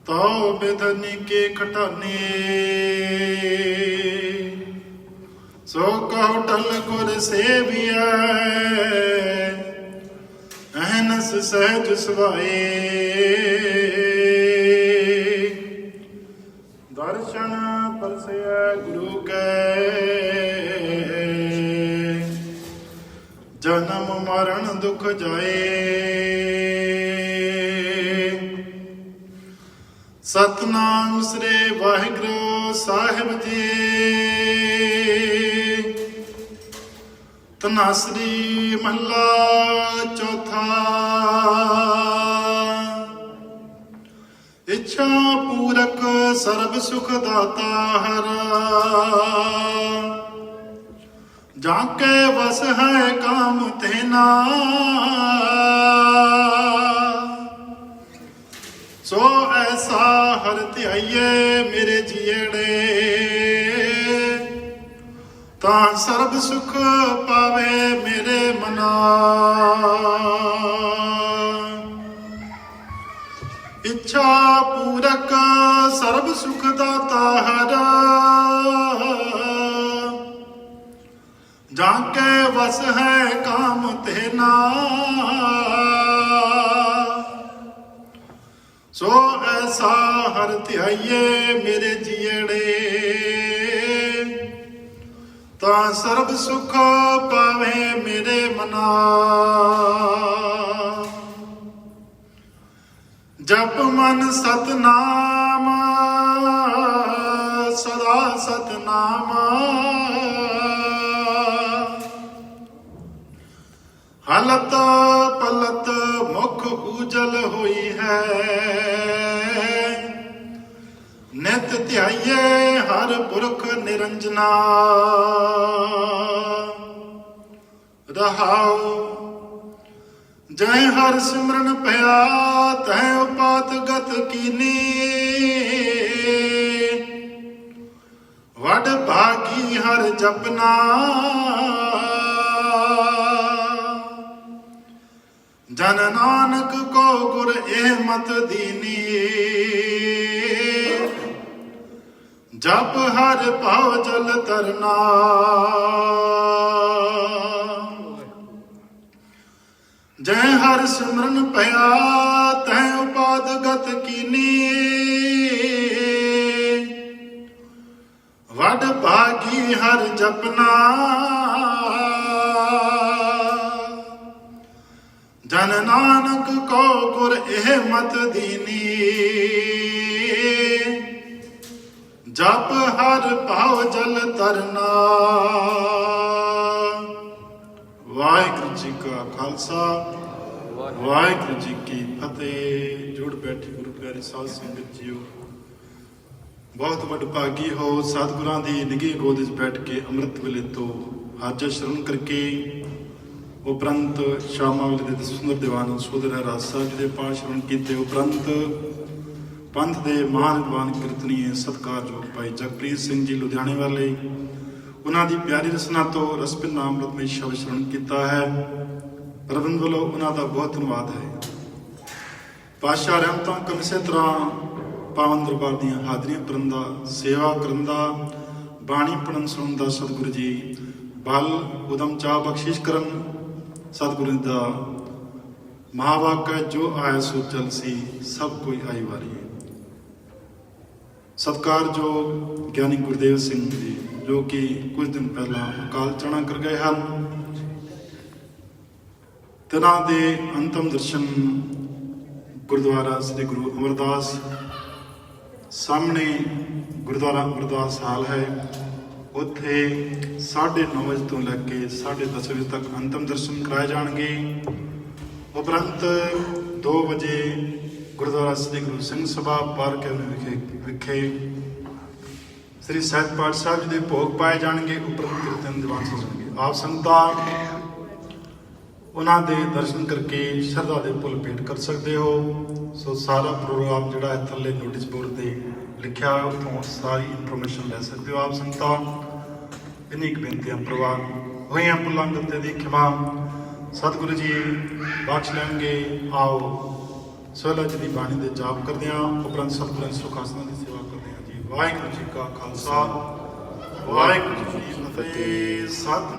ਤਉ ਬਿਧਨੀ ਕੇ ਖਟਾਨੀ। ਸੋ ਕਹੁ ਟਲ ਗੁਰ ਸੇਵੀਐ, ਅਹਨਸ ਸਹਿਜ ਸੁਭਾਏ। ਦਰਸ਼ਨ ਪਰਸੈ ਗੁਰੂ ਕੈ, ਜਨਮ ਮਰਨ ਦੁਖ ਜਾਏ। ਸਤਨਾਮ ਸ੍ਰੀ ਵਾਹਿਗੁਰੂ ਸਾਹਿਬ ਜੀ। ਧਨਾਸਰੀ ਮਹਲਾ ਚੌਥਾ। ਇੱਛਾ ਪੂਰਕ ਸਰਬ ਸੁਖ ਦਾਤਾ ਹਰ, ਜਾਂ ਕੇ ਵਸ ਹੈ ਕਾਮ ਤੇਨਾ। ਸੋ ਐਸਾ ਹਰ ਧਿਆਈਏ ਮੇਰੇ ਜੀੜੇ, ਤਾਂ ਸਰਬ ਸੁਖ ਪਾਵੇ ਮੇਰੇ ਮਨਾ। ਇੱਛਾ ਪੂਰਕ ਸਰਬ ਸੁਖ ਦਾਤਾ ਹਰ, ਜਾਂ ਕੇ ਵਸ ਹੈ ਕਾਮ ਤੇਨਾ। ਸੋ ਐਸਾ ਹਰ ਧਿਆਈਏ ਮੇਰੇ ਜੀੜੇ, ਤਾਂ ਸਰਬ ਸੁਖ ਪਾਵੇ ਮੇਰੇ ਮਨਾ। ਜਪ ਮਨ ਸਤਨਾਮ ਸਦਾ ਸਤਨਾਮ, ਪਲਤ ਪਲਤ ਮੁਖ ਉਜਲ ਹੋਈ ਹੈ। ਨਿਤ ਧਿਆਈਏ ਹਰ ਪੁਰਖ ਨਿਰੰਜਨਾ। ਰਹਾਉ ਜੈ ਹਰ ਸਿਮਰਨ ਭਇਆ ਤੈ ਉਪਾਤ ਗਤ ਕੀਨੀ। ਵਡ ਭਾਗੀ ਹਰ ਜਪਨਾ। ਜਨ ਨਾਨਕ ਕੋ ਗੁਰ ਇਹ ਮਤ ਦੀਨੀ। ਜਪ ਹਰ ਭਉ ਜਲ ਤਰਨਾ। ਜੈ ਹਰ ਸਿਮਰਨ ਭਇਆ ਤੈ ਉਪਾਦ ਗਤ ਕੀਨੀ। ਵਡ ਭਾਗੀ ਹਰ ਜਪਨਾ। ਜਨ ਨਾਨਕ ਕੋ ਗੁਰ ਇਹ ਮਤ ਦੀਨੀ। ਜਪ ਹਰ ਭਉ ਜਲ ਤਰਨਾ। ਵਾਹਿਗੁਰੂ ਜੀ ਕਾ ਖਾਲਸਾ ਵਾਹਿਗੁਰੂ ਜੀ ਕੀ ਫਤਿਹ। ਜੁੜ ਬੈਠੇ ਗੁਰੂ ਪਿਆਰੇ ਸਾਧ ਸੰਗਤ ਜੀਓ, ਬਹੁਤ ਵਡਭਾਗੀ ਹੋ ਸਤਿਗੁਰਾਂ ਦੀ ਨਿੱਘੀ ਗੋਦ ਵਿੱਚ ਬੈਠ ਕੇ ਅੰਮ੍ਰਿਤ ਵੇਲੇ ਤੋਂ ਹਾਜ਼ਰ ਸ਼ਰਨ ਕਰਕੇ ਉਪਰੰਤ ਸ਼ਾਮਾਂ ਵੇਲੇ ਦੇ ਸੁੰਦਰ ਦੀਵਾਨ ਸੋਦਰ ਰਾਜ ਸਾਹਿਬ ਜੀ ਦੇ ਪਾਠ ਸ਼ਰਨ ਕੀਤੇ ਉਪਰੰਤ ਪੰਥ ਦੇ ਮਹਾਨ ਵਿਦਵਾਨ ਕੀਰਤਨੀਏ ਸਤਿਕਾਰਯੋਗ ਭਾਈ ਜਗਪ੍ਰੀਤ ਸਿੰਘ ਜੀ ਲੁਧਿਆਣੇ ਵਾਲੇ, ਉਹਨਾਂ ਦੀ ਪਿਆਰੀ ਰਸਨਾ ਤੋਂ ਰਸਪਿਨ ਨਾਮ ਅੰਮ੍ਰਿਤਮਈ ਸ਼ਬਦ ਸ਼ਰਨ ਕੀਤਾ ਹੈ। ਪ੍ਰਬੰਧ ਵੱਲੋਂ ਉਹਨਾਂ ਦਾ ਬਹੁਤ ਧੰਨਵਾਦ ਹੈ। ਪਾਤਸ਼ਾਹ ਰਹਿਮਤਾਂ ਕਮਸੇ ਤਰ੍ਹਾਂ ਪਾਵਨ ਦਰਬਾਰ ਦੀਆਂ ਹਾਜ਼ਰੀਆਂ ਭਰਨ ਦਾ, ਸੇਵਾ ਕਰਨ ਦਾ, ਬਾਣੀ ਪੜ੍ਹਨ ਸੁਣਨ ਦਾ ਸਤਿਗੁਰੂ ਜੀ ਬਲ ਉਦਮ ਚਾਹ ਬਖਸ਼ਿਸ਼ ਕਰਨ। ਸਤਿਗੁਰੂ ਦਾ ਮਹਾਵਾਕ ਹੈ, ਜੋ ਆਇਆ ਸੋ ਚਲ ਸੀ, ਸਭ ਕੋਈ ਆਈ ਵਾਰੀ। ਸਤਿਕਾਰਯੋਗ ਗਿਆਨੀ ਗੁਰਦੇਵ ਸਿੰਘ ਜੀ, ਜੋ ਕਿ ਕੁਝ ਦਿਨ ਪਹਿਲਾਂ ਅਕਾਲ ਚਲਾਣਾ ਕਰ ਗਏ ਹਨ, ਤਿਨਾਂ ਦੇ ਅੰਤਮ ਦਰਸ਼ਨ ਗੁਰਦੁਆਰਾ ਸ੍ਰੀ ਗੁਰੂ ਅਮਰਦਾਸ ਸਾਹਮਣੇ ਗੁਰਦੁਆਰਾ ਅਮਰਦਾਸ ਹਾਲ ਹੈ, ਉੱਥੇ 9:30 ਵਜੇ ਤੋਂ ਲੈ ਕੇ 10:30 ਵਜੇ ਤੱਕ ਅੰਤਮ ਦਰਸ਼ਨ ਕਰਾਏ ਜਾਣਗੇ। ਉਪਰੰਤ 2 ਵਜੇ ਗੁਰਦੁਆਰਾ ਸ੍ਰੀ ਗੁਰੂ ਸਿੰਘ ਸਭਾ ਪਾਰਕ ਵਿਖੇ ਸ੍ਰੀ ਸਹਿਜ ਪਾਠ ਸਾਹਿਬ ਜੀ ਦੇ ਭੋਗ ਪਾਏ ਜਾਣਗੇ। ਉਪਰੰਤ ਕੀਰਤਨ ਦੀਵਾਨ ਸਜਣਗੇ। ਆਪ ਸੰਗਤਾਂ ਉਹਨਾਂ ਦੇ ਦਰਸ਼ਨ ਕਰਕੇ ਸ਼ਰਧਾ ਦੇ ਫੁੱਲ ਭੇਟ ਕਰ ਸਕਦੇ ਹੋ। ਸੋ ਸਾਰਾ ਪ੍ਰੋਗਰਾਮ ਜਿਹੜਾ ਹੈ ਥੱਲੇ ਨੋਟਿਸ ਬੋਰਡ ਤੇ ਲਿਖਿਆ, ਉੱਥੋਂ ਸਾਰੀ ਇਨਫੋਰਮੇਸ਼ਨ ਲੈ ਸਕਦੇ ਹੋ। ਆਪ ਸੰਗਤਾਂ ਇੰਨੀ ਕੁ ਬੇਨਤੀਆਂ ਪ੍ਰਵਾਨ ਹੋਈਆਂ ਭੁੱਲਾਂ ਗਲਤੀਆਂ ਦੀ ਖਿਮਾ ਸਤਿਗੁਰੂ ਜੀ ਬਖਸ਼ ਲੈਣਗੇ। ਆਓ ਸੋਹਲਾ ਜੀ ਦੀ ਬਾਣੀ ਦੇ ਜਾਪ ਕਰਦੇ ਹਾਂ, ਉਪਰੰਤ ਸਤਿਗੁਰਾਂ ਦੀ ਸੁਖ ਆਸਣਾ ਦੀ ਸੇਵਾ ਕਰਦੇ ਹਾਂ ਜੀ। ਵਾਹਿਗੁਰੂ ਜੀ ਕਾ ਖਾਲਸਾ ਵਾਹਿਗੁਰੂ ਜੀ ਕੀ ਫਤਿਹ। ਸਤਿ